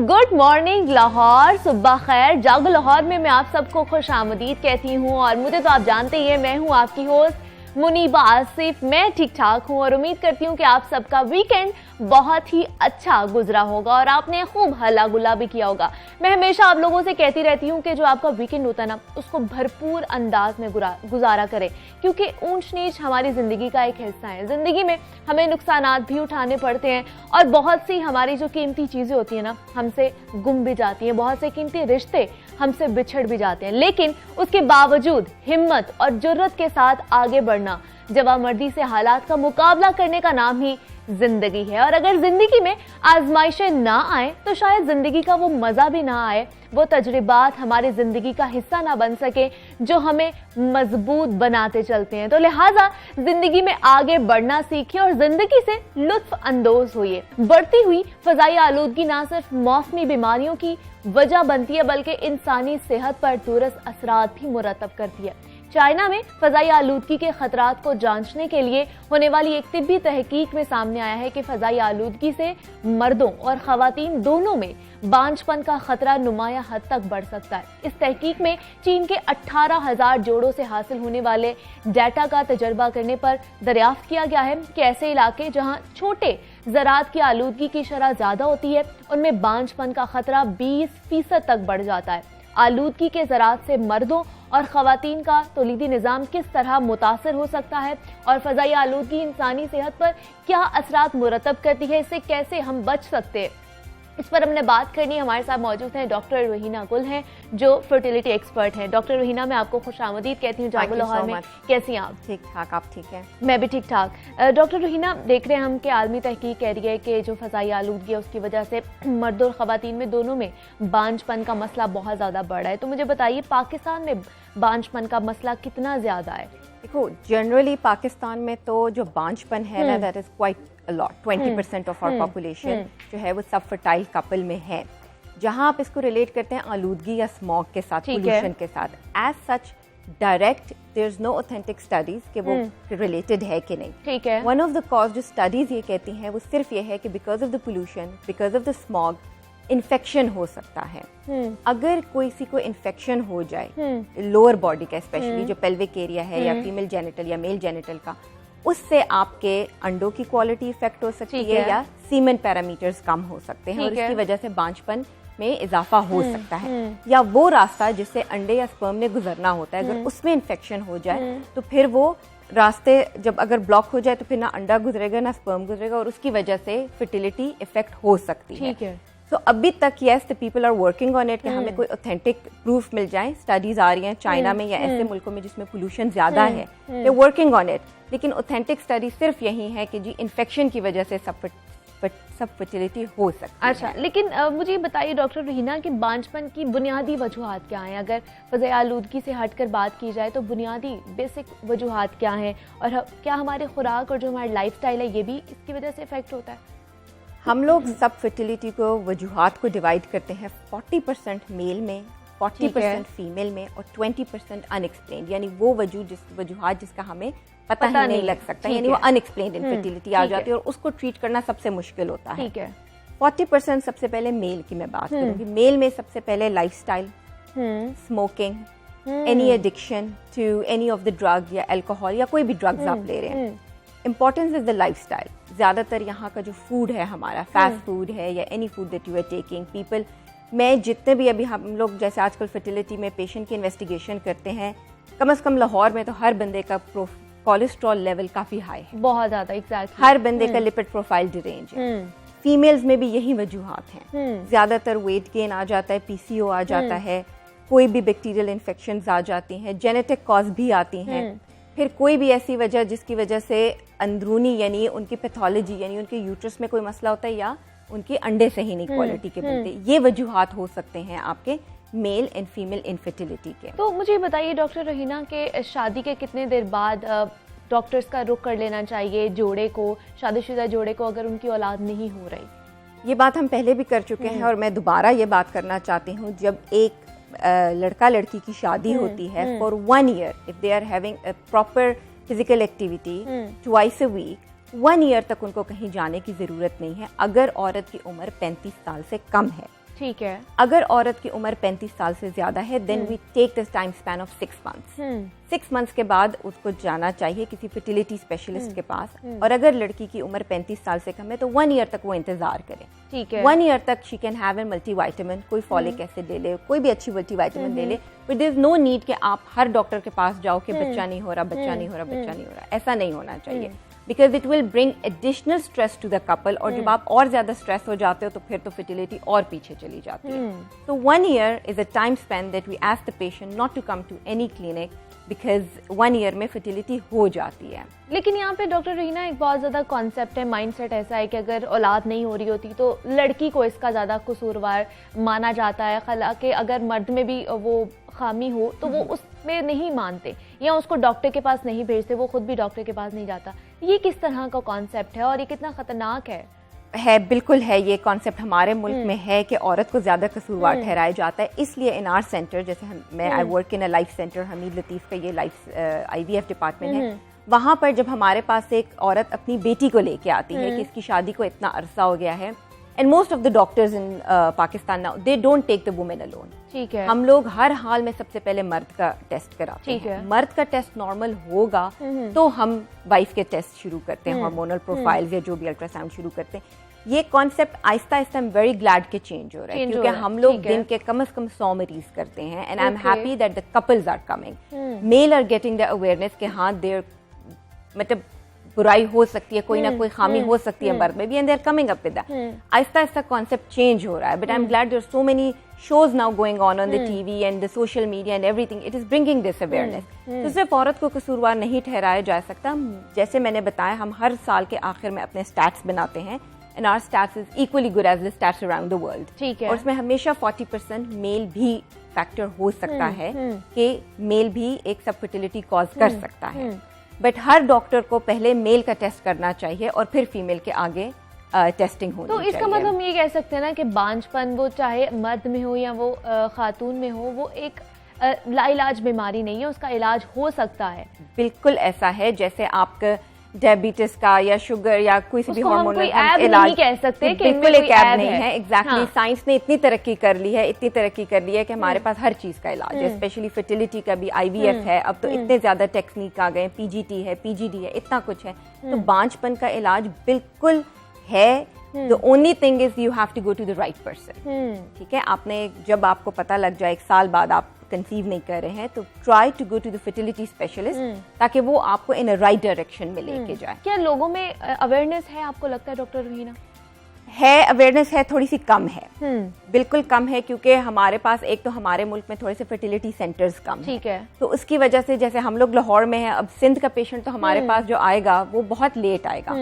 Good morning Lahore, सुबह खैर। जागो लाहौर में मैं आप सबको खुश आमदीद कहती हूँ और मुझे तो आप जानते ही हैं, मैं हूँ आपकी होस्ट मुनीबा आसिफ। मैं ठीक ठाक हूँ और उम्मीद करती हूँ कि आप सबका वीकेंड बहुत ही अच्छा गुजरा होगा और आपने खूब हल्ला गुल्ला भी किया होगा। मैं हमेशा आप लोगों से कहती रहती हूँ कि जो आपका वीकेंड होता है ना, उसको भरपूर अंदाज में गुजारा करें, क्योंकि ऊंच नीच हमारी जिंदगी का एक हिस्सा है। जिंदगी में हमें नुकसानात भी उठाने पड़ते हैं और बहुत सी हमारी जो कीमती चीजें होती है ना, हमसे गुम भी जाती हैं, बहुत से कीमती रिश्ते हमसे बिछड़ भी जाते हैं, लेकिन उसके बावजूद हिम्मत और जुर्रत के साथ आगे बढ़ना, जवाबमर्दी से हालात का मुकाबला करने का नाम ही जिंदगी है। और अगर जिंदगी में आजमाइशें ना आए तो शायद जिंदगी का वो मजा भी ना आए, वो तजुर्बात हमारी जिंदगी का हिस्सा ना बन सके जो हमें मजबूत बनाते चलते हैं। तो लिहाजा जिंदगी में आगे बढ़ना सीखिए और जिंदगी से लुत्फ अंदोज होइए। बढ़ती हुई फजाई आलूदगी ना सिर्फ मौसमी बीमारियों की वजह बनती है, बल्कि इंसानी सेहत पर दूरस असरात भी मुरतब करती है। चाइना में फजाई आलूदगी के खतरात को जांचने के लिए होने वाली एक तिब्बी तहकीक में सामने आया है कि फजाई आलूदगी से मर्दों और खवातीन दोनों में बांझपन का खतरा नुमाया हद तक बढ़ सकता है। इस तहकीक में चीन के 18,000 जोड़ों से हासिल होने वाले डाटा का तजर्बा करने पर दरियाफ्त किया गया है कि ऐसे इलाके जहां छोटे ज़रात की आलूदगी की शरह ज्यादा होती है, उनमें बांझपन का खतरा 20% तक बढ़ जाता है। आलूदगी के ज़रात से मर्दों और खवातीन का तौलीदी निज़ाम किस तरह मुतासर हो सकता है और फजाई आलूदगी इंसानी सेहत पर क्या असरात मुरतब करती है, इससे कैसे हम बच सकते हैं, इस पर हमने बात करनी। हमारे साथ मौजूद हैं डॉक्टर रोहिना गुल हैं, जो फर्टिलिटी एक्सपर्ट हैं। डॉक्टर रोहिना, मैं आपको खुश आमदीद कहती हूँ जागो लाहौर में। कैसी हैं आप? ठीक ठाक, आप ठीक हैं? मैं भी ठीक ठाक। डॉक्टर रोहिना, देख रहे हैं हम कि आलमी तहकीक कह रही है कि जो फजाई आलूदगी है उसकी वजह से मर्द और खवातीन में दोनों में बांझपन का मसला बहुत ज्यादा बढ़ा है। तो मुझे बताइए, पाकिस्तान में बांझपन का मसला कितना ज्यादा है? देखो, जनरली पाकिस्तान में तो जो बांझपन है ना, that is quite a lot. 20% of our population जो है वो सब फर्टाइल कपल में है। जहां आप इसको रिलेट करते हैं आलूदगी या स्मॉग के साथ, पोल्यूशन के साथ, as such direct there is no authentic studies कि वो रिलेटेड है कि नहीं। ठीक है। वन ऑफ द कॉज जो स्टडीज ये कहती हैं वो सिर्फ ये है कि because of the pollution, because of the smog infection हो सकता है। अगर किसी को इन्फेक्शन हो जाए लोअर बॉडी का, स्पेशली जो पेल्विक एरिया है या फीमेल जेनिटल या मेल जेनिटल का, उससे आपके अंडों की क्वालिटी इफेक्ट हो सकती है या सीमेन पैरामीटर्स कम हो सकते हैं और इसकी वजह से बांझपन में इजाफा हो सकता है। या वो रास्ता जिससे अंडे या स्पर्म ने गुजरना होता है, अगर उसमें इन्फेक्शन हो जाए तो फिर वो रास्ते जब अगर ब्लॉक हो जाए तो फिर ना अंडा गुजरेगा ना स्पर्म गुजरेगा और उसकी वजह से फर्टिलिटी इफेक्ट हो सकती है। तो अभी तक yes, the people are working on it कि हमें कोई ऑथेंटिक प्रूफ मिल जाए। स्टडीज आ रही हैं चाइना में या ऐसे मुल्कों में जिसमें पोल्यूशन ज्यादा है, दे वर्किंग ऑन इट। लेकिन ऑथेंटिक स्टडी सिर्फ यही है कि जी इन्फेक्शन की वजह से सब फर्टिलिटी हो सकती है। अच्छा, लेकिन मुझे बताइए डॉक्टर रोहिना कि बांझपन की बुनियादी वजूहात क्या हैं? अगर फजाई आलूदगी से हटकर बात की जाए तो बुनियादी बेसिक वजूहात क्या हैं और क्या हमारे खुराक और जो हमारा लाइफस्टाइल है ये भी इसकी वजह से इफेक्ट होता है? हम लोग सब फर्टिलिटी को वजूहात को डिवाइड करते हैं 40% मेल में, 40% फीमेल में और 20% अनएक्सप्लेन्ड, यानी वो वजूहात जिसका हमें पता ही नहीं लग सकता, यानी वो अनएक्सप्लेन्ड इनफर्टिलिटी आ जाती है और उसको ट्रीट करना सबसे मुश्किल होता है। 40% सबसे पहले मेल की मैं बात करूंगी। मेल में सबसे पहले lifestyle, smoking, any addiction to any of the drug या अल्कोहल या कोई भी ड्रग्स आप ले रहे हैं। Importance is the lifestyle. ज्यादातर यहाँ का जो फूड है हमारा, फास्ट फूड है या any food that you are taking, people, मैं जितने भी अभी हम लोग जैसे आजकल फर्टिलिटी में पेशेंट की इन्वेस्टिगेशन करते हैं, कम से कम लाहौर में तो हर बंदे का कोलेस्ट्रॉल लेवल काफी हाई है, बहुत ज्यादा। एग्जैक्टली, हर बंदे का लिपिड प्रोफाइल डिरेंज है। फीमेल्स में भी यही वजूहात हैं, ज्यादातर वेट गेन आ जाता है, पीसीओ आ जाता है, कोई भी बैक्टीरियल इन्फेक्शंस आ जाती हैं, जेनेटिक कॉज भी आती हैं, फिर कोई भी ऐसी वजह जिसकी वजह से अंदरूनी यानी उनकी पैथोलॉजी यानी उनके यूट्रस में कोई मसला होता है या उनके अंडे सही नहीं क्वालिटी के बनते, ये वजूहात हो सकते हैं आपके मेल एंड फीमेल इनफर्टिलिटी के। तो मुझे बताइए डॉक्टर रोहिना के शादी के कितने देर बाद डॉक्टर्स का रुख कर लेना चाहिए जोड़े को, शादीशुदा जोड़े को, अगर उनकी औलाद नहीं हो रही? ये बात हम पहले भी कर चुके हैं और मैं दोबारा ये बात करना चाहती हूँ। जब एक लड़का लड़की की शादी होती है for 1 year, if they are having a proper physical activity twice a week, 1 year तक उनको कहीं जाने की जरूरत नहीं है अगर औरत की उम्र 35 साल से कम है। ठीक है। अगर औरत की उम्र 35 साल से ज्यादा है then we take this time span of 6 months. 6 months के बाद उसको जाना चाहिए किसी फर्टिलिटी स्पेशलिस्ट के पास, और अगर लड़की की उम्र 35 साल से कम है तो 1 ईयर तक वो इंतजार करे। ठीक है। 1 ईयर तक she can have a multivitamin, कोई फॉलिक एसिड ले ले, कोई भी अच्छी मल्टीविटामिन ले ले, but there is no need कि आप हर डॉक्टर के पास जाओ कि बच्चा नहीं हो रहा, बच्चा नहीं हो रहा, बच्चा नहीं हो रहा। ऐसा नहीं होना चाहिए, because it will bring additional stress to the couple, और जब आप और ज्यादा स्ट्रेस हो जाते हो तो फिर तो फर्टिलिटी और पीछे चली जाती है। तो 1 year is a time span that we ask the patient not to come to any clinic, because 1 year में फर्टिलिटी हो जाती है। लेकिन यहाँ पे डॉक्टर रीना एक बहुत ज्यादा कॉन्सेप्ट है, माइंडसेट ऐसा है कि अगर औलाद नहीं हो रही होती तो लड़की को इसका ज्यादा कसूरवार माना जाता है, हालांकि अगर मर्द में भी वो खामी हो तो वो उसमें नहीं मानते या उसको डॉक्टर के पास नहीं भेजते, वो खुद भी डॉक्टर के पास नहीं जाता। ये किस तरह का कॉन्सेप्ट है और ये कितना खतरनाक है? बिल्कुल है, ये कॉन्सेप्ट हमारे मुल्क में है कि औरत को ज्यादा कसूरवार ठहराया जाता है। इसलिए इन आवर सेंटर, जैसे मैं I work in a life centre, Hamid Latif का ये लाइफ IVF डिपार्टमेंट है, वहां पर जब हमारे पास एक औरत अपनी बेटी को लेके आती है कि इसकी शादी को इतना अरसा हो गया है, and most of the doctors in Pakistan now they don't take the women alone. ठीक है। हम लोग हर हाल में सबसे पहले मर्द का टेस्ट कराते ठीक हैं। है। मर्द का टेस्ट नॉर्मल होगा तो हम वाइफ के टेस्ट शुरू करते हैं, हार्मोनल प्रोफाइल्स या जो भी अल्ट्रासाउंड शुरू करते हैं। ये concept Aahista Aahista I am very glad के चेंज हो रहा है, क्योंकि हम लोग दिन के कम से कम 100 मरीज करते हैं, and I am happy that the couples are coming, male are getting the awareness कि हाँ देयर मतलब बुराई हो सकती है, कोई ना कोई खामी हो सकती है मर्द में भी, and they are coming up with that. आहिस्ता आहिस्ता कॉन्सेप्ट चेंज हो रहा है, but I am glad there are so many shows now going on the TV and the social media and everything. It is bringing this awareness. तो सिर्फ औरत को कसूरवार नहीं ठहराया जा सकता। जैसे मैंने बताया, हम हर साल के आखिर में अपने स्टैट्स बनाते हैं, and our stats is equally good as the stats around the world. ठीक है। और उसमें हमेशा 40% मेल भी फैक्टर हो सकता है कि मेल भी एक सब फर्टिलिटी कॉज कर सकता है, बट हर डॉक्टर को पहले मेल का टेस्ट करना चाहिए और फिर फीमेल के आगे टेस्टिंग होनी चाहिए। तो इसका मतलब हम ये कह सकते हैं ना कि बांझपन वो चाहे मर्द में हो या वो खातून में हो, वो एक लाइलाज बीमारी नहीं है, उसका इलाज हो सकता है। बिल्कुल ऐसा है, जैसे आपका डायबिटीज का या शुगर या कोई भी हार्मोनल इलाज नहीं कह सकते कि बिल्कुल एक ऐब नहीं है। एग्जैक्टली, साइंस ने इतनी तरक्की कर ली है, इतनी तरक्की कर ली है कि हमारे पास हर चीज का इलाज है, स्पेशली फर्टिलिटी का भी। IVF है, अब तो इतने ज्यादा टेक्निक आ गए, PGT है, PGD है, इतना कुछ है। तो बांझपन का इलाज बिल्कुल है। The only thing is you have to go to the right person. ठीक है, आपने जब आपको पता लग जाए 1 साल बाद आप कंसीव नहीं कर रहे हैं, तो try to go to the fertility specialist ताकि वो आपको in a right direction में लेके जाए। क्या लोगों में अवेयरनेस है, आपको लगता है डॉक्टर रीना? है, अवेयरनेस है, थोड़ी सी कम है, बिल्कुल कम है, क्योंकि हमारे पास एक तो हमारे मुल्क में थोड़े से फर्टिलिटी सेंटर्स कम ठीक है, तो उसकी वजह से जैसे हम लोग लाहौर में हैं, अब सिंध का पेशेंट तो हमारे पास जो आएगा वो बहुत लेट आएगा।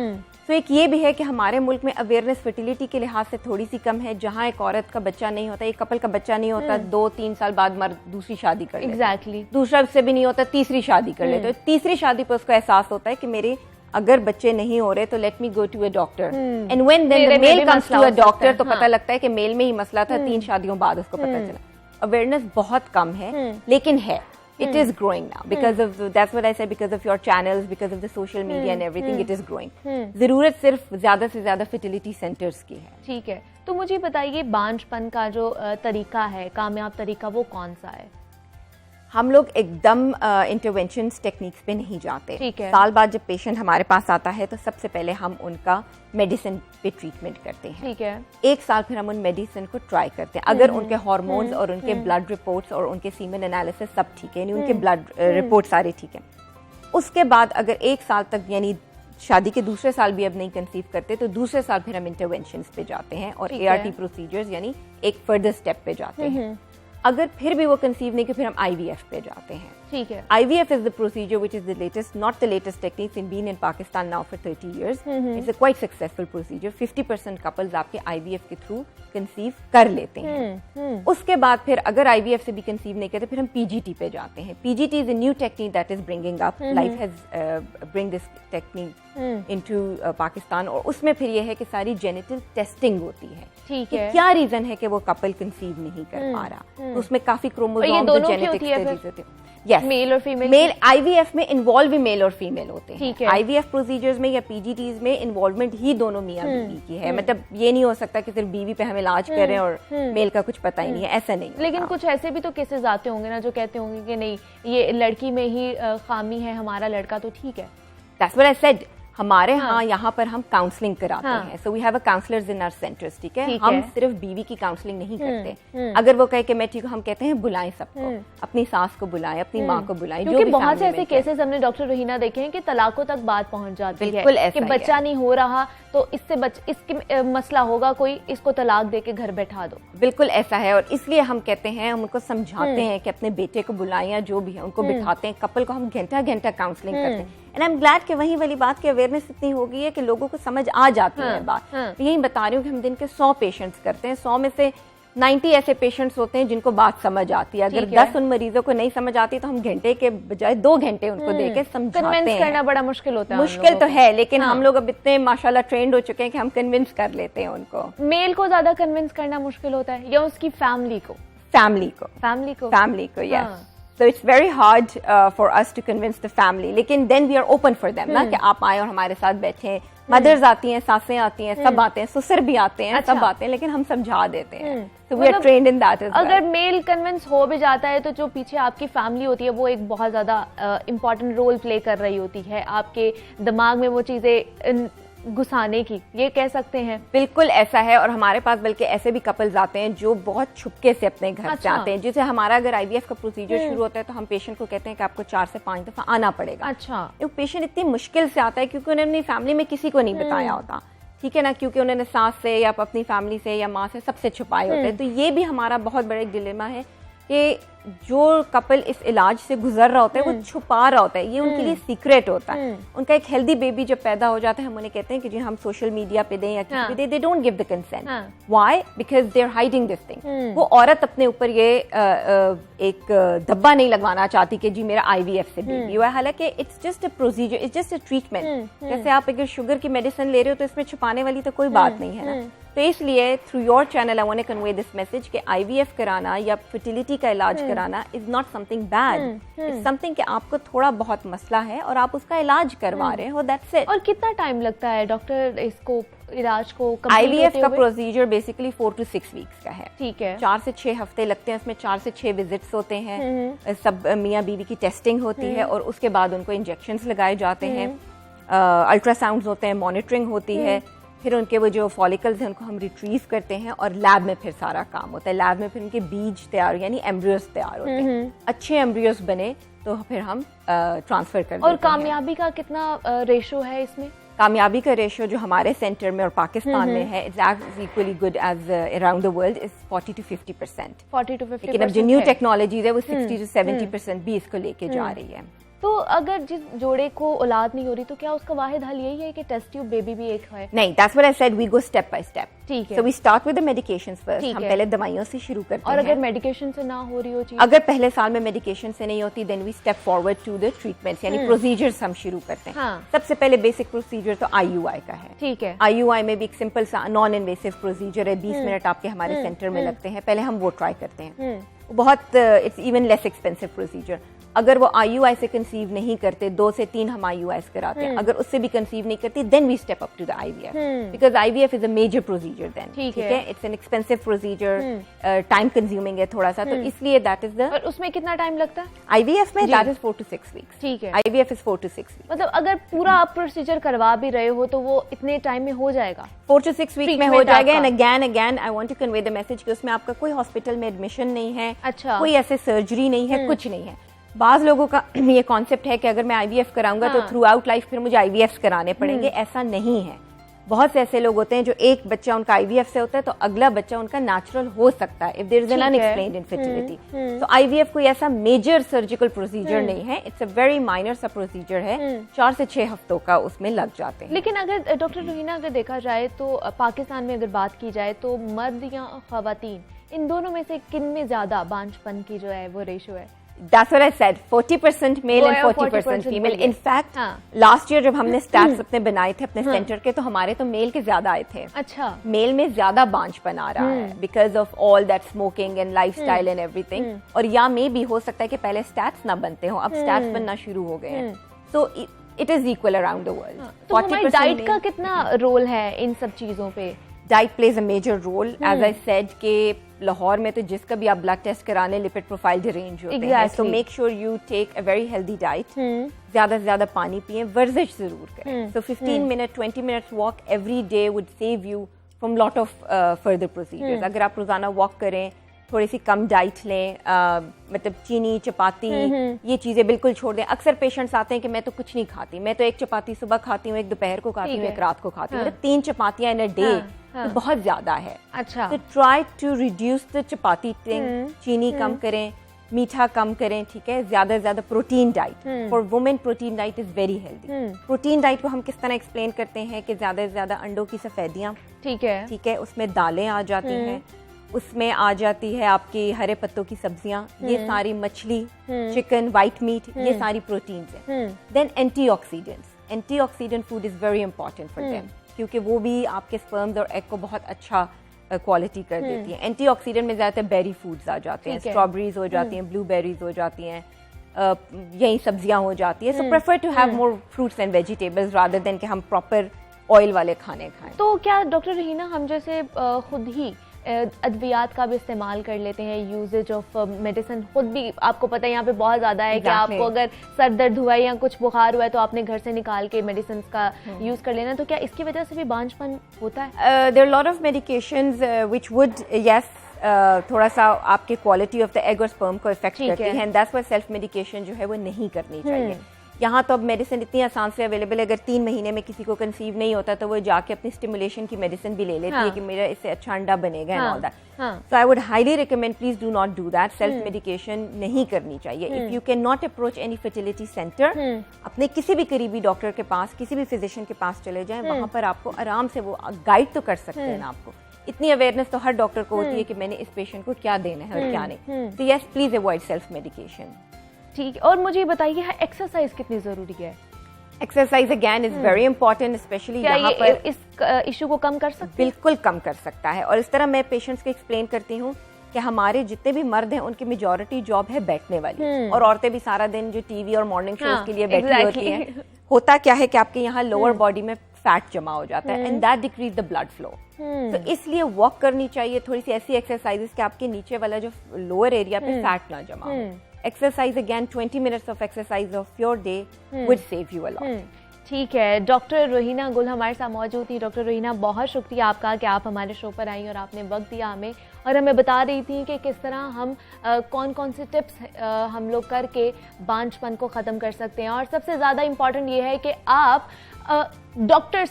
तो एक ये भी है कि हमारे मुल्क में अवेयरनेस फर्टिलिटी के लिहाज से थोड़ी सी कम है। जहाँ एक औरत का बच्चा नहीं होता, एक कपल का बच्चा नहीं होता, 2-3 साल बाद मर्द दूसरी शादी कर लेता, एग्जैक्टली, दूसरा से भी नहीं होता, तीसरी शादी कर लेते। तो तीसरी शादी पर उसको एहसास होता है कि मेरे अगर बच्चे नहीं हो रहे तो let me go to a doctor, and when the male comes to a doctor तो पता लगता है कि मेल में ही मसला था, 3 शादियों बाद उसको पता चला। अवेयरनेस बहुत कम है, लेकिन है। It is growing now because of, that's what I said, because of your channels, because of the social media and everything, it is growing. जरूरत सिर्फ ज्यादा से ज्यादा fertility centers की है। ठीक है, तो मुझे बताइए बांझपन का जो तरीका है, कामयाब तरीका, वो कौन सा है? हम लोग एकदम इंटरवेंशंस टेक्निक्स पे नहीं जाते। ठीक है। साल बाद जब पेशेंट हमारे पास आता है तो सबसे पहले हम उनका मेडिसिन पे ट्रीटमेंट करते हैं। ठीक है। 1 साल फिर हम उन मेडिसिन को ट्राई करते हैं। अगर उनके हार्मोन्स और उनके ब्लड रिपोर्ट्स और उनके सीमेन एनालिसिस सब ठीक है, यानी उनके ब्लड रिपोर्ट सारे ठीक है, उसके बाद अगर 1 साल तक यानी शादी के दूसरे साल भी अब नहीं कंसीव करते तो दूसरे साल फिर हम इंटरवेंशंस पे जाते हैं और ART प्रोसीजर्स यानी एक फर्दर स्टेप पे जाते हैं। अगर फिर भी वो कंसीव नहीं कि फिर हम IVF पे जाते हैं। ठीक है। IVF is the procedure which is the latest, not the latest techniques, in been in Pakistan now for 30 years. It's a quite successful procedure. 50% couples आपके IVF के थ्रू कंसीव कर लेते हैं। उसके बाद फिर अगर IVF से भी कंसीव नहीं करते फिर हम PGT पे जाते हैं। PGT is a new technique that is bringing up. Life has bring this technique into Pakistan, और उसमें फिर ये है कि सारी जेनिटल टेस्टिंग होती है। ठीक है, क्या रीजन है कि वो कपल कंसीव नहीं कर पा रहा, तो उसमें काफी क्रोमोसोम जेनेटिक्स होते हैं। Yes. मेल और फीमेल, मेल आईवीएफ में इन्वॉल्व भी मेल और फीमेल होते हैं। ठीक है, आईवीएफ प्रोसीजर्स में या पीजीटीज में इन्वॉल्वमेंट ही दोनों मियां बीवी की है। मतलब ये नहीं हो सकता कि सिर्फ बीवी पे हम इलाज कर रहे हैं और मेल का कुछ पता ही नहीं है, ऐसा नहीं। लेकिन कुछ ऐसे भी तो केसेस आते होंगे ना जो कहते होंगे कि नहीं ये लड़की में ही खामी है, हमारा लड़का तो ठीक है। That's what I said. हमारे यहाँ पर हम काउंसलिंग कराते हैं। So we have a counsellors in our centres. ठीक है, हम सिर्फ बीवी की काउंसलिंग नहीं करते। अगर वो कहे कि मैं ठीक हूँ, हम कहते हैं बुलाएं सबको, अपनी सास को बुलाएं, अपनी माँ को बुलाएं, क्योंकि बहुत से ऐसे केसेस हमने डॉक्टर रहीना देखे हैं कि तलाकों तक बात पहुंच जाती है। बिल्कुल ऐसा कि बच्चा नहीं हो रहा तो इसकी मसला होगा कोई, इसको तलाक दे के घर बैठा दो। बिल्कुल ऐसा है, और इसलिए हम कहते हैं, हम उनको समझाते हैं कि अपने बेटे को बुलाएं या जो भी है उनको बिठाते हैं, कपल को हम घंटा घंटा काउंसलिंग करते हैं। एंड आई एम ग्लैड कि वही वाली बात की अवेयरनेस इतनी हो गई है कि लोगों को समझ आ जाती है बात। यही बता रही हूँ कि हम दिन के 100 पेशेंट्स करते हैं, 100 में से 90 ऐसे पेशेंट्स होते हैं जिनको बात समझ आती है। अगर 10 उन मरीजों को नहीं समझ आती तो हम घंटे के बजाय 2 घंटे उनको देके समझाते हैं। करना बड़ा मुश्किल होता है। मुश्किल तो है, लेकिन हम लोग अब इतने माशाल्लाह ट्रेंड हो चुके हैं कि हम कन्विंस कर लेते हैं उनको। मेल को ज्यादा कन्विंस करना मुश्किल होता है या उसकी फैमिली को? फैमिली को yes. So it's very hard for us to convince the family. लेकिन then we are open for them ना कि आप आए और हमारे साथ बैठे। मदर्स आती हैं, सासें आती हैं, सब आते हैं, ससुर भी आते हैं, सब आते हैं, लेकिन हम समझा देते हैं। So we are trained in that as well. अगर मेल कन्विंस हो भी जाता है तो जो पीछे आपकी फैमिली होती है वो एक बहुत ज्यादा इम्पोर्टेंट रोल प्ले कर रही होती है आपके दिमाग में वो चीजें घुसाने की, ये कह सकते हैं। बिल्कुल ऐसा है, और हमारे पास बल्कि ऐसे भी कपल्स आते हैं जो बहुत छुपके से अपने घर से आते हैं। जैसे हमारा अगर आईवीएफ का प्रोसीजर शुरू होता है तो हम पेशेंट को कहते हैं कि आपको 4 से 5 दफा आना पड़ेगा। अच्छा, वो पेशेंट इतनी मुश्किल से आता है क्योंकि उन्होंने अपनी फैमिली में किसी को नहीं बताया होता। ठीक है ना, क्योंकि उन्होंने सास से या अपनी फैमिली से या माँ से सबसे छुपाए होते हैं। तो ये भी हमारा बहुत बड़ा एक डिलेमा है कि जो कपल इस इलाज से गुजर रहा होता है वो छुपा रहा होता है, ये उनके लिए सीक्रेट होता है। उनका एक हेल्दी बेबी जब पैदा हो जाता है, हम उन्हें कहते हैं कि जी हम सोशल मीडिया पे दें या किसी पे दें, they don't give the consent. Why? Because they are hiding this thing. वो औरत अपने ऊपर ये एक धब्बा नहीं लगवाना चाहती कि जी मेरा आईवीएफ से बेबी हुआ है, हालांकि it's just a procedure, it's just a treatment. जैसे आप अगर शुगर की मेडिसिन ले रहे हो तो इसमें छुपाने वाली तो कोई बात नहीं है ना। तो इसलिए through your channel I want to convey this message कि आईवीएफ कराना या फर्टिलिटी का इलाज कराना is not something bad, it's something कि आपको थोड़ा बहुत मसला है और आप उसका इलाज करवा रहे हो, दैट्स इट। और कितना टाइम लगता है डॉक्टर इसको इलाज को? आईवीएफ का प्रोसीजर बेसिकली 4 to 6 वीक्स का है। ठीक है, 4 से 6 हफ्ते लगते हैं, उसमें 4 से 6 विजिट्स होते हैं, सब मियाँ बीवी की टेस्टिंग होती है और उसके बाद उनको इंजेक्शंस लगाए जाते हैं, अल्ट्रासाउंड्स होते हैं, मॉनिटरिंग होती है, फिर उनके वो जो फॉलिकल्स हैं उनको हम रिट्रीव करते हैं और लैब में फिर सारा काम होता है। लैब में फिर उनके बीज तैयार यानी एम्ब्रियोस तैयार होते हैं। अच्छे एम्ब्रियोस बने तो फिर हम ट्रांसफर कर देते हैं। और कामयाबी का कितना रेशो है इसमें? कामयाबी का रेशो जो हमारे सेंटर में और पाकिस्तान में है it's as equally good as around the world, is 40 to 50%। 40 to 50%। लेकिन अब जो न्यू टेक्नोलॉजीज है वो 60 to 70% भी इसको लेके जा रही है। तो अगर जिस जोड़े को औलाद नहीं हो रही तो क्या उसका वाहिद हल यही है कि टेस्ट ट्यूब बेबी भी एक है? नहीं, that's what I said, we go step by step. ठीक है, so we start with the medications first. हम पहले दवाइयों से शुरू करते हैं। और अगर मेडिकेशन से ना हो रही हो चीज, अगर पहले साल में मेडिकेशन से नहीं होती then we step forward to the treatments यानी प्रोसीजर्स हम शुरू करते हैं। सबसे पहले बेसिक प्रोसीजर तो आईयूआई का है। ठीक है, आईयूआई में भी एक सिंपल सा नॉन इन्वेसिव प्रोसीजर है, 20 मिनट आपके हमारे सेंटर में लगते हैं, पहले हम वो ट्राई करते हैं। बहुत it's even less expensive procedure. अगर वो आईयूआई से कंसीव नहीं करते, 2 से 3 हम आईयूआई कराते हैं, अगर उससे भी कंसीव नहीं करती then we step up to the IVF, because IVF is a major procedure then. ठीक है, it's an expensive procedure, time consuming है थोड़ा सा, तो इसलिए दैट इज द। और उसमें कितना टाइम लगता है आईवीएफ में? That is 4 to 6 weeks. ठीक है, आईवीएफ इज 4 to 6 वीक्स। मतलब अगर पूरा आप प्रोसीजर करवा भी रहे हो तो वो इतने टाइम में हो जाएगा? 4 to 6 वीक में हो जाएगा। And again I want to convey the message कि उसमें आपका कोई हॉस्पिटल में एडमिशन नहीं है, अच्छा, कोई ऐसे सर्जरी नहीं है, कुछ नहीं है। बाज लोगों का ये कॉन्सेप्ट है कि अगर मैं आईवीएफ कराऊंगा तो थ्रू आउट लाइफ फिर मुझे आईवीएफ कराने पड़ेंगे, ऐसा नहीं है। बहुत से ऐसे लोग होते हैं जो एक बच्चा उनका आईवीएफ से होता है तो अगला बच्चा उनका नेचुरल हो सकता है if there is an unexplained infertility. तो आईवीएफ कोई ऐसा मेजर सर्जिकल प्रोसीजर नहीं है, इट्स अ वेरी माइनर सा प्रोसीजर है, 4 से 6 हफ्तों का उसमें लग जाते हैं। लेकिन अगर डॉक्टर रहीना अगर देखा जाए तो पाकिस्तान में अगर बात की जाए तो मर्द या ख्वातीन इन दोनों में से किन में ज्यादा बांझपन की जो है वो रेशो है? That's what I said, 40% male and 40% female. In fact, last year जब हमने stats अपने बनाए थे अपने सेंटर के, तो हमारे तो मेल के ज्यादा आए थे. अच्छा. मेल में ज्यादा बांझपन आ रहा है because of all that smoking and lifestyle and everything. और या मे भी हो सकता है कि पहले stats ना बनते हो, अब stats बनना शुरू हो गए हैं. So it is equal around the world. तो हमारी डाइट का कितना रोल है इन सब चीजों पे? Diet plays a major role. As I said कि लाहौर में तो जिसका भी आप ब्लड टेस्ट कराने लिपिड प्रोफाइल डिरेंज होते हैं. So make sure you take a very healthy diet. ज्यादा से ज्यादा पानी पिए, वर्जिश जरूर करें. So 15 minute 20 minutes walk every day would save you from lot of further procedures. अगर आप रोजाना वॉक करें, थोड़ी सी कम डाइट लें, मतलब चीनी, चपाती, ये चीजें बिल्कुल छोड़ दें. अक्सर पेशेंट्स आते हैं कि मैं तो कुछ नहीं खाती, मैं तो एक चपाती सुबह खाती हूँ, एक दोपहर को खाती हूँ, एक रात को खाती हूँ. 3 चपातियां इन अ डे बहुत ज्यादा है. अच्छा. तो try to reduce the chapati thing. चीनी कम करें, मीठा कम करें, ठीक है. ज्यादा से ज्यादा protein diet. For women protein diet is very healthy. Protein diet को हम किस तरह एक्सप्लेन करते हैं कि ज्यादा से ज्यादा अंडों की सफेदियां, ठीक है, उसमें दालें आ जाती हैं, उसमें आ जाती है आपकी हरे पत्तों की सब्जियां, ये सारी मछली, चिकन, व्हाइट मीट, ये सारी प्रोटीन्स हैं. Then antioxidant food is very important for them, क्योंकि वो भी आपके स्पर्म्स और एग को बहुत अच्छा क्वालिटी कर देती है. एंटीऑक्सीडेंट में ज्यादातर बेरी फूड्स आ जाते हैं. स्ट्रॉबेरीज हो जाती हैं, ब्लूबेरीज हो जाती हैं, यही सब्जियां हो जाती है. So prefer to have more fruits and vegetables rather than कि हम प्रॉपर ऑयल वाले खाने खाएं. तो क्या डॉक्टर रहीना हम जैसे खुद ही अद्वियात का भी इस्तेमाल कर लेते हैं, यूजेज ऑफ मेडिसिन खुद भी, आपको पता है यहाँ पे बहुत ज्यादा है कि आपको अगर सर दर्द हुआ है या कुछ बुखार हुआ है तो आपने घर से निकाल के मेडिसिन का यूज कर लेना, तो क्या इसकी वजह से भी बांझपन होता है? There are lot of medications which would थोड़ा सा आपके क्वालिटी ऑफ द एग और स्पर्म को इफेक्ट करती है, and that's why self medication जो है वो नहीं करनी चाहिए. यहाँ तो अब मेडिसिन इतनी आसान से अवेलेबल है. अगर 3 महीने में किसी को कंसीव नहीं होता तो वो जाके अपनी स्टिमुलेशन की मेडिसिन भी ले लेती है कि मेरा इससे अच्छा अंडा बनेगा and all that. So I would highly recommend, please do not do that. Self medication नहीं करनी चाहिए. If you can not approach any fertility centre, अपने किसी भी करीबी डॉक्टर के पास, किसी भी फिजिशियन के पास चले जाएं. वहां पर आपको आराम से वो गाइड तो कर सकते हैं. आपको इतनी अवेयरनेस तो हर डॉक्टर को होती है कि मैंने इस पेशेंट को क्या देना है और क्या नहीं. तो yes, please avoid self medication. ठीक. और मुझे ये बताइए एक्सरसाइज कितनी जरूरी है? Exercise again is very important, specially यहाँ पर इस इशू को कम कर सकता है? बिल्कुल कम कर सकता है. और इस तरह मैं पेशेंट्स को एक्सप्लेन करती हूँ कि हमारे जितने भी मर्द हैं उनकी मेजॉरिटी जॉब है बैठने वाली, और औरतें भी सारा दिन जो टीवी और मॉर्निंग शोज के लिए बैठी होती हैं. होता क्या है कि आपके यहाँ लोअर बॉडी में फैट जमा हो जाता है, and that decrease the blood flow. तो इसलिए वॉक करनी चाहिए, थोड़ी सी ऐसी एक्सरसाइजेस कि आपके नीचे वाला जो लोअर एरिया पे फैट ना जमा हो. Exercise again, 20 minutes of exercise of your day would save you a lot. ठीक है. डॉक्टर रोहिना गुल हमारे साथ मौजूद थी. डॉक्टर रोहिना, बहुत शुक्रिया आपका कि आप हमारे शो पर आई और आपने वक्त दिया हमें, और हमें बता रही थी कि किस तरह हम कौन कौन से टिप्स हम लोग करके बांझपन को ख़त्म कर सकते हैं. और सबसे ज़्यादा इम्पॉर्टेंट ये है कि आप डॉक्टर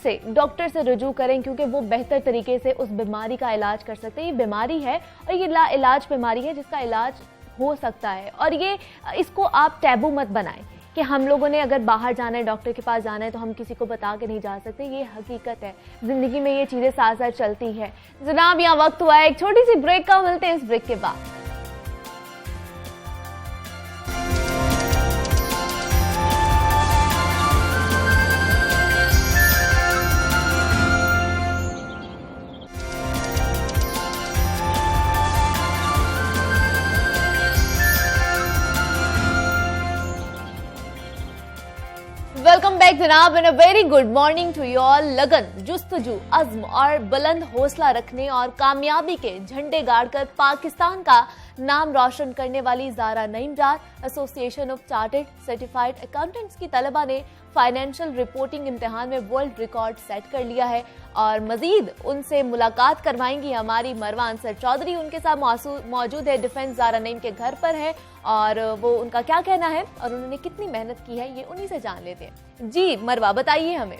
से रुजू करें, क्योंकि वो बेहतर तरीके से उस बीमारी का इलाज कर सकते हैं. ये बीमारी है और ये इलाज बीमारी है जिसका इलाज हो सकता है, और ये इसको आप टैबू मत बनाएं कि हम लोगों ने अगर बाहर जाना है, डॉक्टर के पास जाना है, तो हम किसी को बता के नहीं जा सकते. ये हकीकत है, जिंदगी में ये चीजें साथ साथ चलती है. जनाब, यहाँ वक्त हुआ है एक छोटी सी ब्रेक का. मिलते हैं इस ब्रेक के बाद. वेलकम बैक जनाब, and a very good morning to you all. लगन, जुस्तजू, अज़्म और बुलंद हौसला रखने और कामयाबी के झंडे गाड़कर पाकिस्तान का नाम रोशन करने वाली Zara Naeem Dar association of chartered certified accountants की तलबा ने फाइनेंशियल रिपोर्टिंग इम्तिहान में वर्ल्ड रिकॉर्ड सेट कर लिया है. और मजीद उनसे मुलाकात करवाएंगी हमारी मरवा अंसर चौधरी. उनके साथ मौजूद है डिफेंस, ज़ारा नईम के घर पर है, और वो उनका क्या कहना है और उन्होंने कितनी मेहनत की है ये उन्हीं से जान लेते हैं. जी मरवा, बताइए हमें.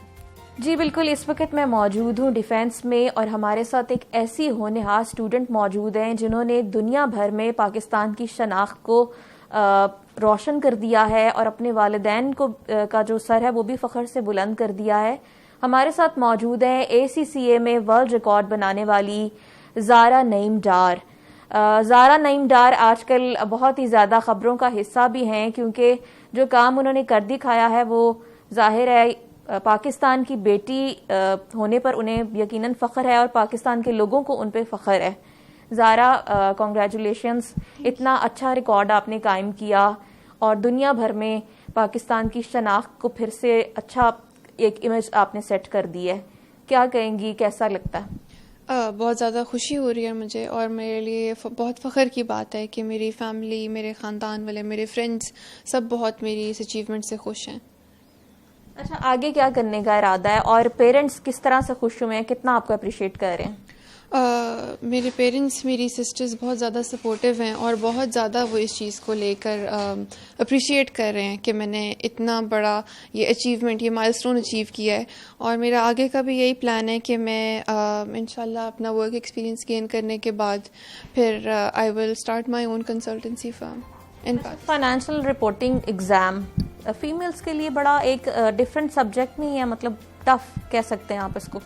जी बिल्कुल, इस वक्त मैं मौजूद हूँ डिफेंस में, और हमारे साथ एक ऐसी होनहार स्टूडेंट मौजूद हैं जिन्होंने दुनिया भर में पाकिस्तान की शनाख्त को रोशन कर दिया है, और अपने वालिदैन को का जो सर है वो भी फ़ख्र से बुलंद कर दिया है. हमारे साथ मौजूद हैं ACCA में वर्ल्ड रिकॉर्ड बनाने वाली ज़ारा नईम डार. ज़ारा नईम डार आजकल बहुत ही ज़्यादा खबरों का हिस्सा भी हैं, क्योंकि जो काम उन्होंने कर दिखाया है वो जाहिर है पाकिस्तान की बेटी होने पर उन्हें यकीनन फ़ख्र है और पाकिस्तान के लोगों को उन पे फ़ख्र है। ज़ारा, कॉन्ग्रेचुलेशंस, इतना अच्छा रिकॉर्ड आपने कायम किया और दुनिया भर में पाकिस्तान की शनाख्त को फिर से अच्छा एक इमेज आपने सेट कर दी है। क्या कहेंगी, कैसा लगता है? बहुत ज़्यादा खुशी हो रही है मुझे, और मेरे लिए बहुत फ़ख्र की बात है कि मेरी फैमिली, मेरे ख़ानदान वाले, मेरे फ्रेंड्स सब बहुत मेरी इस अचीवमेंट से खुश हैं। अच्छा, आगे क्या करने का इरादा है और पेरेंट्स किस तरह से खुश हुए हैं, कितना आपको अप्रिशिएट कर रहे हैं? मेरे पेरेंट्स, मेरी सिस्टर्स बहुत ज़्यादा सपोर्टिव हैं और बहुत ज़्यादा वो इस चीज़ को लेकर अप्रिशिएट कर रहे हैं कि मैंने इतना बड़ा ये अचीवमेंट, ये माइलस्टोन अचीव किया है। और मेरा आगे का भी यही प्लान है कि मैं इंशाल्लाह अपना वर्क एक्सपीरियंस गेन करने के बाद फिर I will start my own consultancy firm in Pakistan. Financial reporting exam females के लिए बड़ा एक डिफरेंट सब्जेक्ट नहीं है, मतलब टफ कह सकते हैं आप इसको?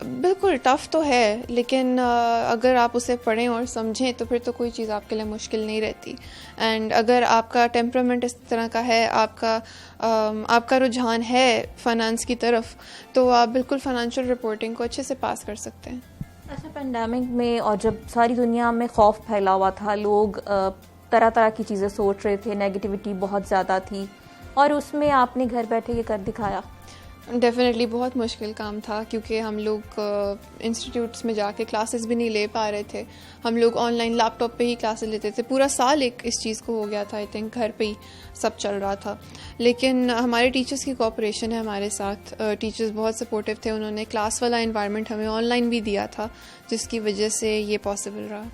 बिल्कुल टफ़ तो है, लेकिन अगर आप उसे पढ़ें और समझें तो फिर तो कोई चीज़ आपके लिए मुश्किल नहीं रहती। एंड अगर आपका टेम्परामेंट इस तरह का है, आपका रुझान है फाइनेंस की तरफ, तो आप बिल्कुल फाइनेंशियल रिपोर्टिंग को अच्छे से पास कर सकते हैं। अच्छा, पेंडेमिक में और जब सारी दुनिया में खौफ फैला हुआ था, लोग तरह तरह की चीज़ें सोच रहे थे, नेगेटिविटी बहुत ज़्यादा थी, और उसमें आपने घर बैठे ये कर दिखाया। डेफिनेटली बहुत मुश्किल काम था, क्योंकि हम लोग इंस्टीट्यूट्स में जाके क्लासेस भी नहीं ले पा रहे थे। हम लोग ऑनलाइन लैपटॉप पे ही क्लासेस लेते थे। पूरा साल एक इस चीज़ को हो गया था, आई थिंक घर पे ही सब चल रहा था। लेकिन हमारे टीचर्स की कोऑपरेशन है हमारे साथ। टीचर्स बहुत सपोर्टिव थे, उन्होंने क्लास वाला इन्वायरमेंट हमें ऑनलाइन भी दिया था, जिसकी वजह से ये पॉसिबल रहा।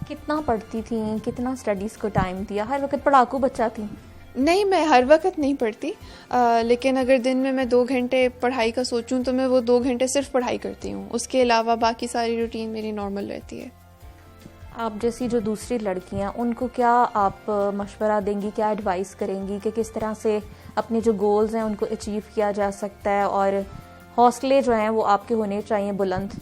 कितना पढ़ती थी, कितना स्टडीज़ को टाइम दिया? हर वक्त पढ़ाकू बच्चा थी? नहीं, मैं हर वक्त नहीं पढ़ती, लेकिन अगर दिन में मैं 2 घंटे पढ़ाई का सोचूं तो मैं वो 2 घंटे सिर्फ पढ़ाई करती हूँ। उसके अलावा बाकी सारी रूटीन मेरी नॉर्मल रहती है। आप जैसी जो दूसरी लड़कियाँ, उनको क्या आप मशवरा देंगी, क्या एडवाइस करेंगी कि किस तरह से अपने जो गोल्स हैं उनको अचीव किया जा सकता है, और हौसले जो हैं वो आपके होने चाहिए बुलंद?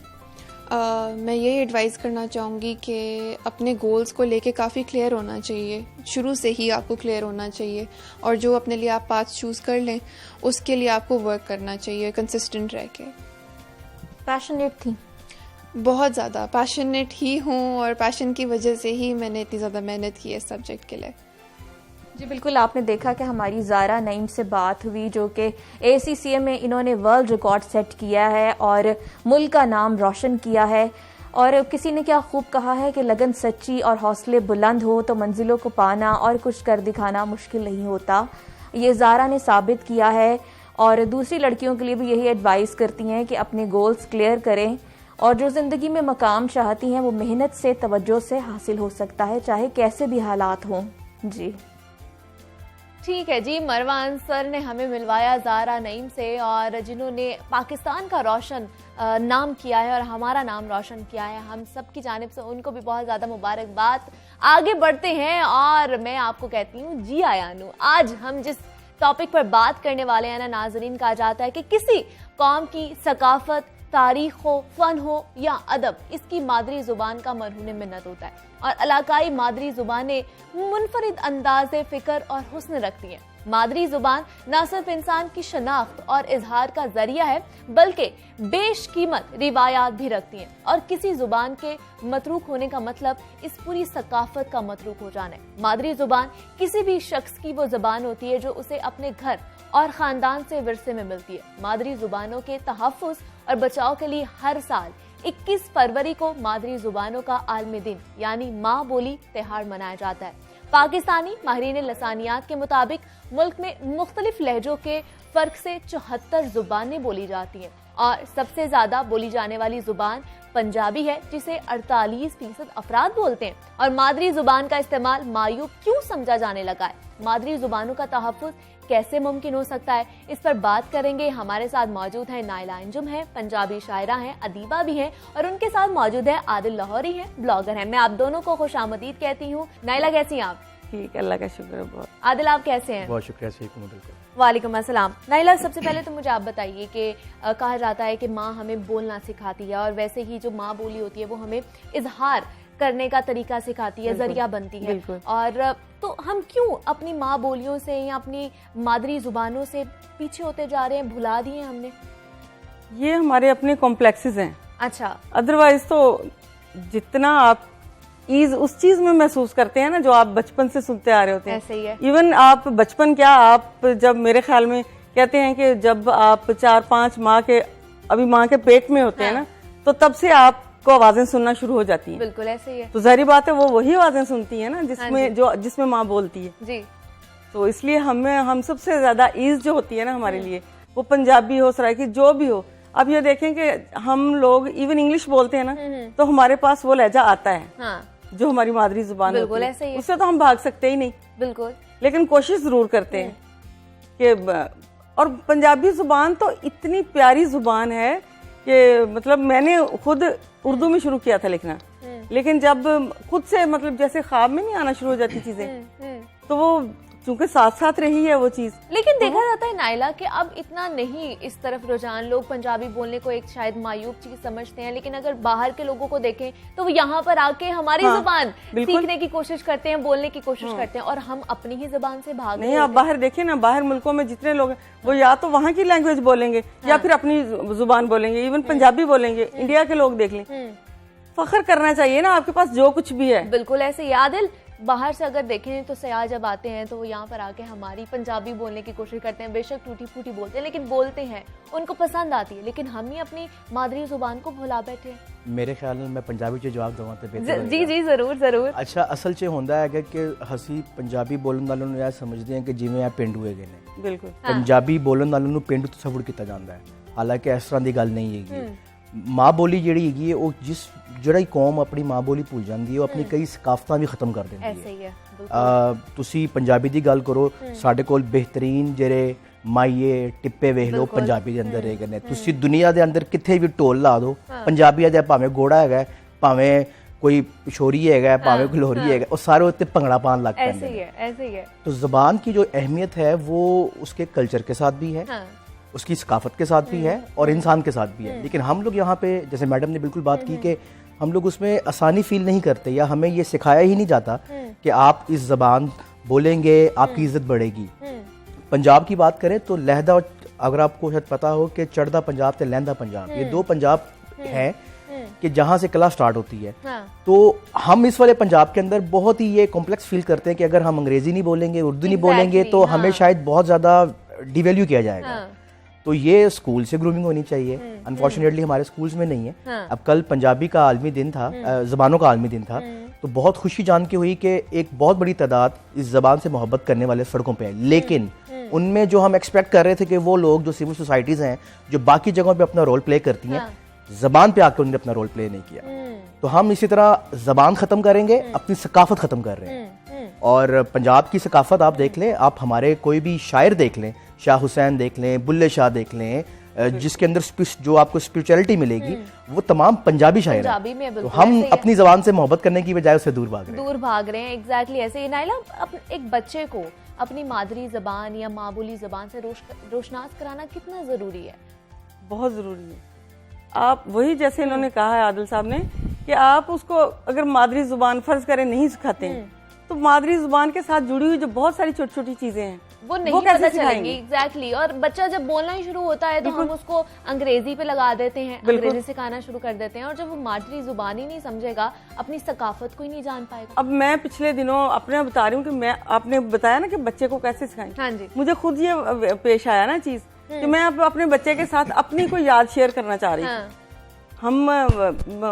मैं यही एडवाइस करना चाहूँगी कि अपने गोल्स को लेके काफ़ी क्लियर होना चाहिए। शुरू से ही आपको क्लियर होना चाहिए, और जो अपने लिए आप पाथ चूज़ कर लें उसके लिए आपको वर्क करना चाहिए कंसिस्टेंट रह के। पैशनेट थी? बहुत ज़्यादा पैशनेट ही हूँ, और पैशन की वजह से ही मैंने इतनी ज़्यादा मेहनत की है इस सब्जेक्ट के लिए। जी बिल्कुल, आपने देखा कि हमारी ज़ारा नईम से बात हुई, जो कि ACCA में इन्होंने वर्ल्ड रिकॉर्ड सेट किया है और मुल्क का नाम रोशन किया है। और किसी ने क्या खूब कहा है कि लगन सच्ची और हौसले बुलंद हो तो मंजिलों को पाना और कुछ कर दिखाना मुश्किल नहीं होता। ये ज़ारा ने साबित किया है, और दूसरी लड़कियों के लिए भी यही एडवाइस करती हैं कि अपने गोल्स क्लियर करें, और जो ज़िंदगी में मकाम चाहती हैं वो मेहनत से, तवज्जो से हासिल हो सकता है, चाहे कैसे भी हालात हों। जी ठीक है जी, मरवा अंसर ने हमें मिलवाया ज़ारा नईम से, और जिन्होंने पाकिस्तान का रोशन नाम किया है और हमारा नाम रोशन किया है। हम सब की जानिब से उनको भी बहुत ज़्यादा मुबारकबाद। आगे बढ़ते हैं और मैं आपको कहती हूँ जी आयानू, आज हम जिस टॉपिक पर बात करने वाले हैं ना नाजरीन, कहा जाता है कि किसी कौम की सकाफत, तारीख हो, फन हो या अदब, इसकी मादरी जुबान का मरहून मिन्नत होता है, और इलाकाई मादरी जुबानें मुनफरिद अंदाज़े फिक्र और हुस्न रखती हैं। मादरी जुबान न सिर्फ इंसान की शनाख्त और इजहार का जरिया है, बल्कि बेशकीमत रिवायात भी रखती हैं, और किसी जुबान के मतरूक होने का मतलब इस पूरी सकाफत का मतरूक हो जाना है। मादरी जुबान किसी भी शख्स की वो जुबान होती है जो उसे अपने घर और खानदान से विरसे में मिलती है। मादरी जुबानों के तहफ़्फ़ुज़ और बचाव के लिए हर साल 21 फरवरी को मादरी जुबानों का आलमी दिन यानी माँ बोली त्योहार मनाया जाता है। पाकिस्तानी माहिरीन लसानियात के मुताबिक मुल्क में मुख्तलिफ लहजों के फर्क से 74 जुबानें बोली जाती हैं, और सबसे ज्यादा बोली जाने वाली जुबान पंजाबी है, जिसे 48% अफराद बोलते हैं। और मादरी जुबान का इस्तेमाल मायूब क्यों समझा जाने लगा है? मादरी जुबानों का तहफ़्फ़ुज़ कैसे मुमकिन हो सकता है? इस पर बात करेंगे। हमारे साथ मौजूद हैं नाइला अंजुम है, पंजाबी शायरा हैं, अदीबा भी हैं, और उनके साथ मौजूद है आदिल लाहौरी हैं, ब्लॉगर हैं। मैं आप दोनों को खुशामदीद कहती हूँ। नाइला कैसी हैं आप? ठीक, अल्लाह का शुक्र है बहुत। आदिल आप कैसे हैं? बहुत शुक्रिया, सही हूं बिल्कुल। वालेकुम अस्सलाम। नाइला, सबसे पहले तो मुझे आप बताइए कि कहा जाता है कि माँ हमें बोलना सिखाती है, और वैसे ही जो माँ बोली होती है वो हमें इजहार करने का तरीका सिखाती है, जरिया बनती है। और तो हम क्यों अपनी माँ बोलियों से या अपनी मादरी जुबानों से पीछे होते जा रहे हैं, भुला दिए हमने? ये हमारे अपने कॉम्प्लेक्सेस हैं। अच्छा। अदरवाइज तो जितना आप ईज उस चीज में महसूस करते हैं ना जो आप बचपन से सुनते आ रहे होते हैं, ऐसे ही है। इवन आप बचपन क्या, आप जब मेरे ख्याल में कहते हैं कि जब आप 4-5 माह के अभी माँ के पेट में होते हैं ना, तो तब से आपको आवाजें सुनना शुरू हो जाती हैं। बिल्कुल ऐसे ही है। तो जाहिर बात है वो वही आवाजें सुनती है ना जिसमें माँ बोलती है जी। तो इसलिए हम सबसे ज्यादा ईज जो होती है ना हमारे लिए, वो पंजाबी हो, सराइकी, जो भी हो। अब ये देखें कि हम लोग इवन इंग्लिश बोलते हैं ना, तो हमारे पास वो लहजा आता है। हाँ। जो हमारी मादरी जुबान बिल्कुल होती ऐसे ही है, है। उससे तो हम भाग सकते ही नहीं। बिल्कुल। लेकिन कोशिश जरूर करते हैं कि और पंजाबी जुबान तो इतनी प्यारी जुबान है कि मतलब मैंने खुद उर्दू में शुरू किया था लिखना, लेकिन जब खुद से मतलब जैसे ख्वाब में नहीं आना शुरू हो जाती चीजें, तो वो चूंकि साथ साथ रही है वो चीज। लेकिन देखा जाता है नाइला कि अब इतना नहीं इस तरफ रुझान, लोग पंजाबी बोलने को एक शायद मायूब चीज समझते हैं, लेकिन अगर बाहर के लोगों को देखें तो वो यहाँ पर आके हमारी जुबान सीखने की कोशिश करते हैं, बोलने की कोशिश करते हैं, और हम अपनी ही जुबान से भाग नहीं। आप बाहर देखिए ना, बाहर मुल्कों में जितने लोग हैं वो या तो वहाँ की लैंग्वेज बोलेंगे या फिर अपनी जुबान बोलेंगे, इवन पंजाबी बोलेंगे। इंडिया के लोग देख लें, फख्र करना चाहिए ना आपके पास जो कुछ भी है। बिल्कुल ऐसे ही। आदिल, बाहर से अगर देखें तो सयाह जब आते हैं तो वो यहाँ पर आके हमारी पंजाबी बोलने की कोशिश करते हैं, बेशक टूटी फूटी बोलते हैं लेकिन बोलते हैं, उनको पसंद आती है, लेकिन हम ही अपनी मादरी जुबान को भुला बैठे हैं। मेरे ख्याल में मैं पंजाबी च जवाब दवां ते बेहतर होएगा। जी जी जरूर जरूर। अच्छा, असल च हुंदा है कि ਅਸੀਂ ਪੰਜਾਬੀ ਬੋਲਣ ਵਾਲਿਆਂ ਨੂੰ ਇਹ ਸਮਝਦੇ ਹਾਂ ਕਿ ਜਿਵੇਂ ਇਹ ਪਿੰਡੂ ਹੈਗੇ ਨੇ। ਬਿਲਕੁਲ। ਪੰਜਾਬੀ ਬੋਲਣ ਵਾਲਿਆਂ ਨੂੰ ਪਿੰਡੂ ਤਸਵੁਰ ਕੀਤਾ ਜਾਂਦਾ ਹੈ, ਹਾਲਾਂਕਿ ਇਸ ਤਰ੍ਹਾਂ ਦੀ ਗੱਲ ਨਹੀਂ ਹੈਗੀ। ਮਾਂ ਬੋਲੀ ਜਿਹੜੀ ਹੈਗੀ ਹੈ ਉਹ ਜਿਹੜੀ ਕੌਮ ਆਪਣੀ ਮਾਂ ਬੋਲੀ ਭੁੱਲ ਜਾਂਦੀ ਹੈ ਉਹ ਆਪਣੀ ਕਈ ਸਕਾਫਤਾਂ ਵੀ ਖਤਮ ਕਰ ਦਿੰਦੀ ਹੈ। ਐਸੇ ਹੀ ਹੈ। ਤੁਸੀਂ ਪੰਜਾਬੀ ਦੀ ਗੱਲ ਕਰੋ, ਸਾਡੇ ਕੋਲ ਬਿਹਤਰੀਨ ਜਿਹੜੇ ਮਾਈਏ ਟਿੱਪੇ ਵੇਖ ਲਓ ਪੰਜਾਬੀ ਦੇ ਅੰਦਰ ਹੈਗੇ ਨੇ। ਤੁਸੀਂ ਦੁਨੀਆ ਦੇ ਅੰਦਰ ਕਿੱਥੇ ਵੀ ਢੋਲ ਲਾ ਦਿਓ, ਪੰਜਾਬੀਆਂ ਦਾ ਭਾਵੇਂ ਗੋੜਾ ਹੈਗਾ, ਭਾਵੇਂ कोई पिशोरी है, भावे कोई लोहरी है, और सारे उत्ते भंगड़ा पान लग पैंदे ऐसे ही है, ऐसे ही है। तो ज़बान की जो अहमियत है वो उसके कल्चर के साथ भी है, उसकी सकाफत के साथ भी है और इंसान के साथ भी है। लेकिन हम लोग यहाँ पे, जैसे मैडम ने बिल्कुल बात की कि हम लोग उसमें आसानी फील नहीं करते, या हमें ये सिखाया ही नहीं जाता कि आप इस ज़बान बोलेंगे आपकी इज्जत बढ़ेगी। पंजाब की बात करें तो लहदा, अगर आपको शायद पता हो कि चढ़दा पंजाब ते लहंदा पंजाब, ये दो पंजाब हैं कि जहाँ से कला स्टार्ट होती है। तो हम इस वाले पंजाब के अंदर बहुत ही ये कॉम्प्लेक्स फील करते हैं कि अगर हम अंग्रेजी नहीं बोलेंगे, उर्दू नहीं बोलेंगे तो हमें शायद बहुत ज्यादा डिवैल्यू किया जाएगा। तो ये स्कूल से ग्रूमिंग होनी चाहिए। अनफॉर्चुनेटली हमारे स्कूल्स में नहीं है। अब कल पंजाबी का आलमी दिन था, ज़बानों का आलमी दिन था, तो बहुत खुशी जान के हुई कि एक बहुत बड़ी तादाद इस ज़बान से मोहब्बत करने वाले सड़कों पे है। लेकिन उनमें जो हम एक्सपेक्ट कर रहे थे कि वो लोग जो सिविल सोसाइटीज़ हैं जो बाकी जगहों पे अपना रोल प्ले करती हैं, ज़बान पे आकर उन्होंने अपना रोल प्ले नहीं किया। तो हम इसी तरह ज़बान ख़त्म करेंगे, अपनी सकाफत ख़त्म कर रहे हैं। और पंजाब की सकाफत आप देख लें, आप हमारे कोई भी शायर देख लें, शाह हुसैन देख लें, बुल्ले शाह देख लें, जिसके अंदर जो आपको स्पिरिचुअलिटी मिलेगी वो तमाम पंजाबी शायर हैं। तो हम अपनी ज़बान से मोहब्बत करने की बजाय उससे दूर भाग रहे हैं। एग्जैक्टली ऐसे ही। नाइला, एक बच्चे को अपनी मादरी ज़बान या माँ बोली ज़बान से रोशनास कराना कितना ज़रूरी है? बहुत ज़रूरी है। आप वही जैसे इन्होंने कहा है आदिल साहब ने कि आप उसको अगर मादरी जुबान फर्ज करें नहीं सिखाते हैं, तो मादरी जुबान के साथ जुड़ी हुई जो बहुत सारी छोटी छोटी चीजें हैं वो नहीं पता चलेंगी। एग्जैक्टली। और बच्चा जब बोलना ही शुरू होता है तो हम उसको अंग्रेजी पे लगा देते हैं, अंग्रेजी सिखाना शुरू कर देते हैं, और जब वो मादरी जुबान ही नहीं समझेगा, अपनी सकाफत को ही नहीं जान पाएगा। अब मैं पिछले दिनों अपने बता रही हूँ कि मैं, आपने बताया ना कि बच्चे को कैसे सिखाएं। हाँ जी। मुझे खुद ये पेश आया ना चीज कि मैं अपने बच्चे के साथ अपनी कोई याद शेयर करना चाह रही हूँ।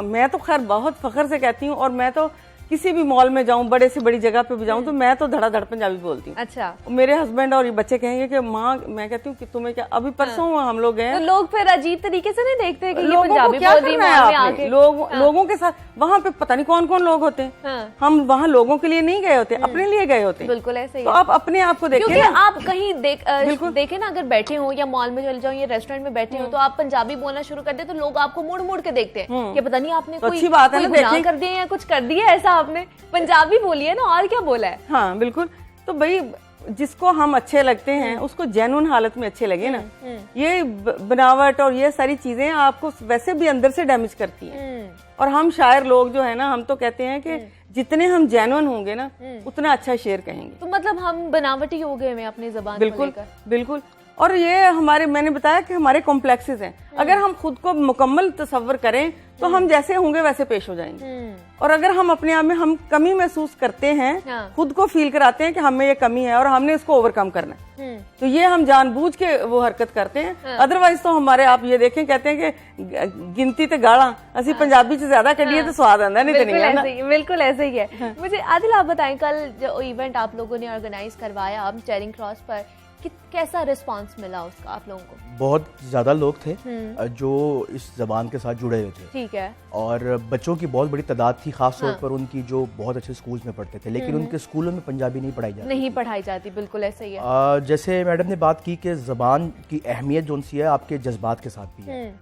मैं तो खैर बहुत फख्र से कहती हूँ, और मैं तो किसी भी मॉल में जाऊं, बड़े से बड़ी जगह पे भी जाऊं, तो मैं तो धड़ाधड़ पंजाबी बोलती हूँ। अच्छा। मेरे हस्बैंड और ये बच्चे कहेंगे कि माँ, मैं कहती हूँ कि तुम्हें क्या, अभी परसों हम लोग गए, तो लोग फिर अजीब तरीके से नहीं देखते कि ये लोगों पंजाबी को क्या बोल रही करना है आपने? लोगों के साथ वहाँ पे पता नहीं कौन कौन लोग होते हैं। हम वहाँ लोगों के लिए नहीं गए होते, अपने लिए गए होते हैं। बिल्कुल ऐसे ही। तो आप अपने आप को देखिए, क्योंकि आप कहीं देखे ना, अगर बैठे हो या मॉल में चले जाओ या रेस्टोरेंट में बैठे हो, तो आप पंजाबी बोलना शुरू कर दे तो लोग आपको मुड़ मुड़ के देखते हैं कि पता नहीं आपने कोई गुनाह कर दिया या कुछ कर दिया ऐसा, आपने पंजाबी बोली है ना, और क्या बोला है। हाँ बिल्कुल। तो भाई जिसको हम अच्छे लगते हैं उसको जेन्युइन हालत में अच्छे लगे ना। ये बनावट और ये सारी चीजें आपको वैसे भी अंदर से डैमेज करती हैं। और हम शायर लोग जो है ना, हम तो कहते हैं कि जितने हम जेन्युइन होंगे ना उतना अच्छा शेर कहेंगे। तो मतलब हम बनावटी हो गए हैं अपनी जबान को बिल्कुल लेकर। बिल्कुल। और ये हमारे, मैंने बताया कि हमारे कॉम्प्लेक्सेस हैं। अगर हम खुद को मुकम्मल तसव्वुर करें तो हम जैसे होंगे वैसे पेश हो जाएंगे। और अगर हम अपने आप में हम कमी महसूस करते हैं, खुद को फील कराते हैं कि हमें ये कमी है और हमने इसको ओवरकम करना है, तो ये हम जानबूझ के वो हरकत करते हैं। अदरवाइज तो हमारे, आप ये देखें, कहते हैं कि गिनती ते गाला असी पंजाबी से ज्यादा करिए तो स्वाद आंदा नहीं। बिल्कुल ऐसे ही है। मुझे आदिल आप बताएं, कल जो इवेंट आप लोगों ने ऑर्गेनाइज करवाया अब चेरिंग क्रॉस पर, कैसा रिस्पांस मिला उसका आप लोगों को? बहुत ज्यादा लोग थे जो इस जबान के साथ जुड़े हुए थे। ठीक है। और बच्चों की बहुत बड़ी तादाद थी, खास तौर पर उनकी जो बहुत अच्छे स्कूल्स में पढ़ते थे, लेकिन उनके स्कूलों में पंजाबी नहीं पढ़ाई जाती। नहीं पढ़ाई जाती, बिल्कुल ऐसे ही है। जैसे मैडम ने बात की कि जबान की अहमियत जो सी है आपके जज्बात के साथ भी है।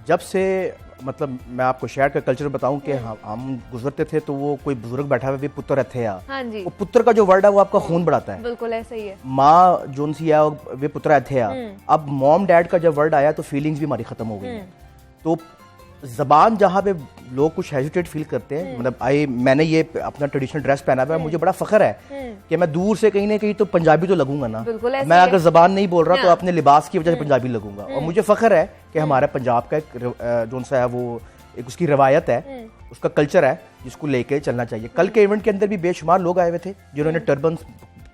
जब से, मतलब मैं आपको शहर का कल्चर बताऊं कि हम गुजरते थे तो वो कोई बुजुर्ग बैठा हुआ भी पुत्र रहते हैं। हाँ जी। वो पुत्र का जो वर्ड है वो आपका खून बढ़ाता है। बिल्कुल ऐसे ही है। माँ जोन सी है वे पुत्र रहते हैं। अब मॉम डैड का जब वर्ड आया तो फीलिंग्स भी हमारी खत्म हो गई है। तो जबान जहाँ पे लोग कुछ हेजिटेट फील करते हैं, मतलब मैंने ये अपना ट्रेडिशनल ड्रेस पहना हुआ है, मुझे बड़ा फख्र है कि मैं दूर से कहीं ना कहीं तो पंजाबी तो लगूंगा ना। मैं अगर जबान नहीं बोल रहा तो अपने लिबास की वजह से पंजाबी लगूंगा। और मुझे फख्र है कि हमारा पंजाब का एक जो सा है वो एक उसकी रवायत है, उसका कल्चर है जिसको लेके चलना चाहिए। कल के इवेंट के अंदर भी बेशुमार लोग आए हुए थे जिन्होंने टर्बन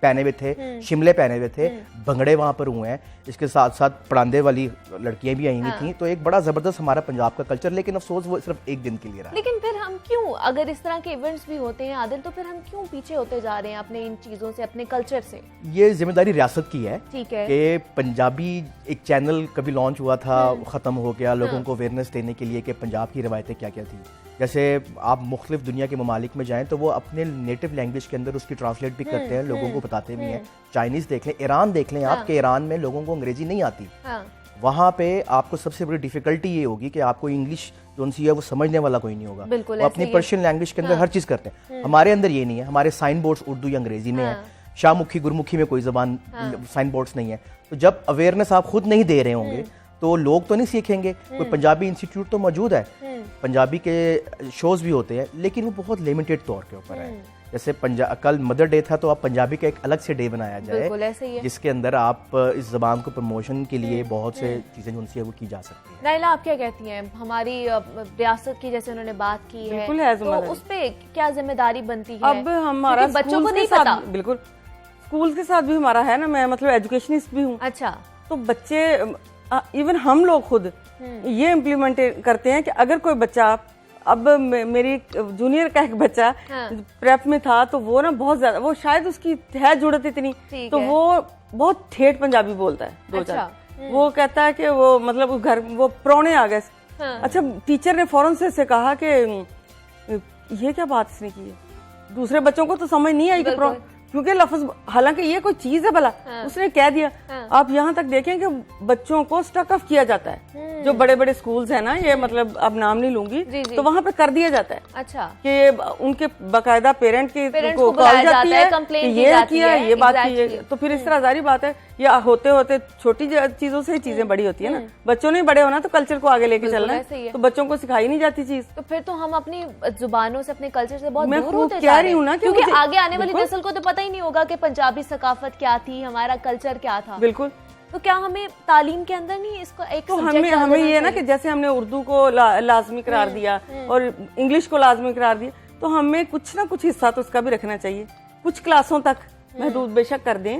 पहने हुए थे, शिमले पहने हुए थे, भंगड़े वहां पर हुए हैं। इसके साथ साथ परांदे वाली लड़कियां भी आई हुई थी। तो एक बड़ा जबरदस्त हमारा पंजाब का कल्चर, लेकिन अफसोस वो सिर्फ एक दिन के लिए रहा। लेकिन फिर हम क्यों, अगर इस तरह के इवेंट्स भी होते हैं आदिल, तो फिर हम क्यों पीछे होते जा रहे हैं अपने इन चीजों से, अपने कल्चर से? ये जिम्मेदारी रियासत की है। ठीक है। कि पंजाबी एक चैनल कभी लॉन्च हुआ था, खत्म हो गया। लोगों को अवेयरनेस देने के लिए कि पंजाब की रवायतें क्या क्या थी। जैसे आप मुख्तलिफ दुनिया के ममालिक में जाएं तो वो अपने नेटिव लैंग्वेज के अंदर उसकी ट्रांसलेट भी करते हैं, लोगों को बताते भी हैं। चाइनीज देख लें, ईरान देख लें आप, कि ईरान में लोगों को अंग्रेजी नहीं आती। वहाँ पे आपको सबसे बड़ी डिफिकल्टी ये होगी कि आपको इंग्लिश जो सी है वो समझने वाला कोई नहीं होगा। वो अपनी पर्शियन लैंग्वेज के अंदर हर चीज करते हैं। हमारे अंदर ये नहीं है। हमारे साइन बोर्ड्स उर्दू या अंग्रेजी में है, शाहमुखी गुरमुखी में कोई जबान साइन बोर्ड्स नहीं है। तो जब अवेयरनेस आप खुद नहीं दे रहे होंगे तो लोग तो नहीं सीखेंगे। कोई पंजाबी इंस्टीट्यूट तो मौजूद है, पंजाबी के शोज भी होते हैं, लेकिन वो बहुत लिमिटेड तौर के ऊपर है। जैसे कल मदर डे था तो आप पंजाबी का एक अलग से डे बनाया जाए जिसके अंदर आप इस जबान को प्रमोशन के लिए बहुत से चीजें जो उनसे वो की जा सकती है। नाइला, आप क्या कहती हैं? हमारी रियासत की जैसे उन्होंने बात की है, तो उस पे क्या जिम्मेदारी बनती है? अब हमारा बच्चों को नहीं पता। बिल्कुल, स्कूल के साथ भी हमारा है ना, मैं मतलब एजुकेशनिस्ट भी हूँ। अच्छा। तो बच्चे, इवन हम लोग खुद ये इम्प्लीमेंट करते हैं कि अगर कोई बच्चा, अब मेरी जूनियर का एक बच्चा प्रेप में था तो वो ना बहुत ज्यादा, वो शायद उसकी है जुड़त इतनी, तो वो बहुत ठेठ पंजाबी बोलता है। दो चार वो कहता है कि वो मतलब उस घर वो प्रोने आ गए। अच्छा, टीचर ने फौरन से कहा कि ये क्या बात इसने की है। दूसरे बच्चों को तो समझ नहीं आई कि क्योंकि लफ्ज, हालांकि ये कोई चीज है भला, उसने कह दिया। आप यहाँ तक देखें कि बच्चों को स्टक ऑफ किया जाता है। जो बड़े बड़े स्कूल्स हैं ना, ये मतलब अब नाम नहीं लूंगी, तो वहाँ पे कर दिया जाता है। अच्छा। कि उनके बाकायदा पेरेंट को कॉल जाती है कि ये किया, ये बात की है। तो फिर इस तरह जारी बात है, या होते होते छोटी चीजों से ही चीजें बड़ी होती है ना। बच्चों ने बड़े होना तो कल्चर को आगे लेके चलना है, तो बच्चों को सिखाई नहीं जाती चीज। तो फिर तो हम अपनी जुबानों से, अपने कल्चर से बहुत दूर होते जा रहे हैं, क्योंकि आगे आने वाली नस्ल को तो पता ही नहीं होगा कि पंजाबी सकाफत क्या थी, हमारा कल्चर क्या था। बिल्कुल। तो क्या हमें तालीम के अंदर नहीं इसको एक तो हमें ये ना कि जैसे हमने उर्दू को लाजमी करार दिया और इंग्लिश को लाजमी करार दिया, तो हमें कुछ ना कुछ हिस्सा तो उसका भी रखना चाहिए। कुछ क्लासों तक महदूद बेशक कर दें,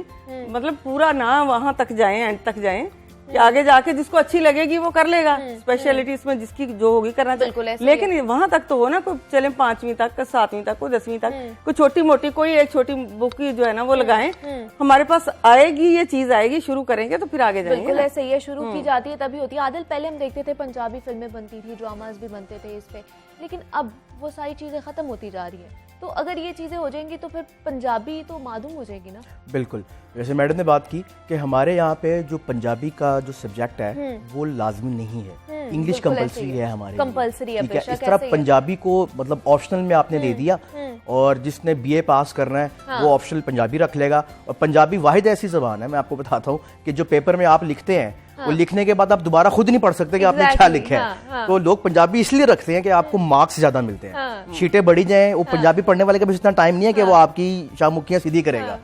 मतलब पूरा ना वहां तक जाएं, एंड तक जाएं कि आगे जाके जिसको अच्छी लगेगी वो कर लेगा। स्पेशलिटीज में जिसकी जो होगी करना चाहिए, लेकिन वहां तक तो हो ना, कोई चले 5वीं तक, 7वीं तक, कोई 10वीं तक, कोई छोटी मोटी कोई एक छोटी बुक की जो है ना वो लगाएं। हमारे पास आएगी, ये चीज आएगी, शुरू करेंगे तो फिर आगे जाएंगे। बिल्कुल ऐसे ही है, शुरू की जाती है तभी होती है। आदिल, पहले हम देखते थे पंजाबी फिल्में बनती थी, ड्रामास भी बनते थे इस पे, लेकिन अब वो सारी चीजें खत्म होती जा रही है। तो अगर ये चीजें हो जाएंगी तो फिर पंजाबी तो मादूम हो जाएगी ना। बिल्कुल, जैसे मैडम ने बात की कि हमारे यहाँ पे जो पंजाबी का जो सब्जेक्ट है वो लाजमी नहीं है, इंग्लिश कंपलसरी है हमारे कंपलसरी है, ठीक है। इस तरह पंजाबी को मतलब ऑप्शनल में आपने दे दिया और जिसने बीए पास करना है वो ऑप्शनल पंजाबी रख लेगा। और पंजाबी वाहिद ऐसी ज़बान है, मैं आपको बताता हूँ कि जो पेपर में आप लिखते हैं वो लिखने के बाद आप दोबारा खुद नहीं पढ़ सकते कि आपने क्या लिखा है। तो लोग पंजाबी इसलिए रखते हैं कि आपको मार्क्स ज्यादा मिलते हैं, शीटें बढ़ी जाएं। वो पंजाबी पढ़ने वाले का भी इतना टाइम नहीं है कि वो आपकी शामुखियां सीधी करेगा।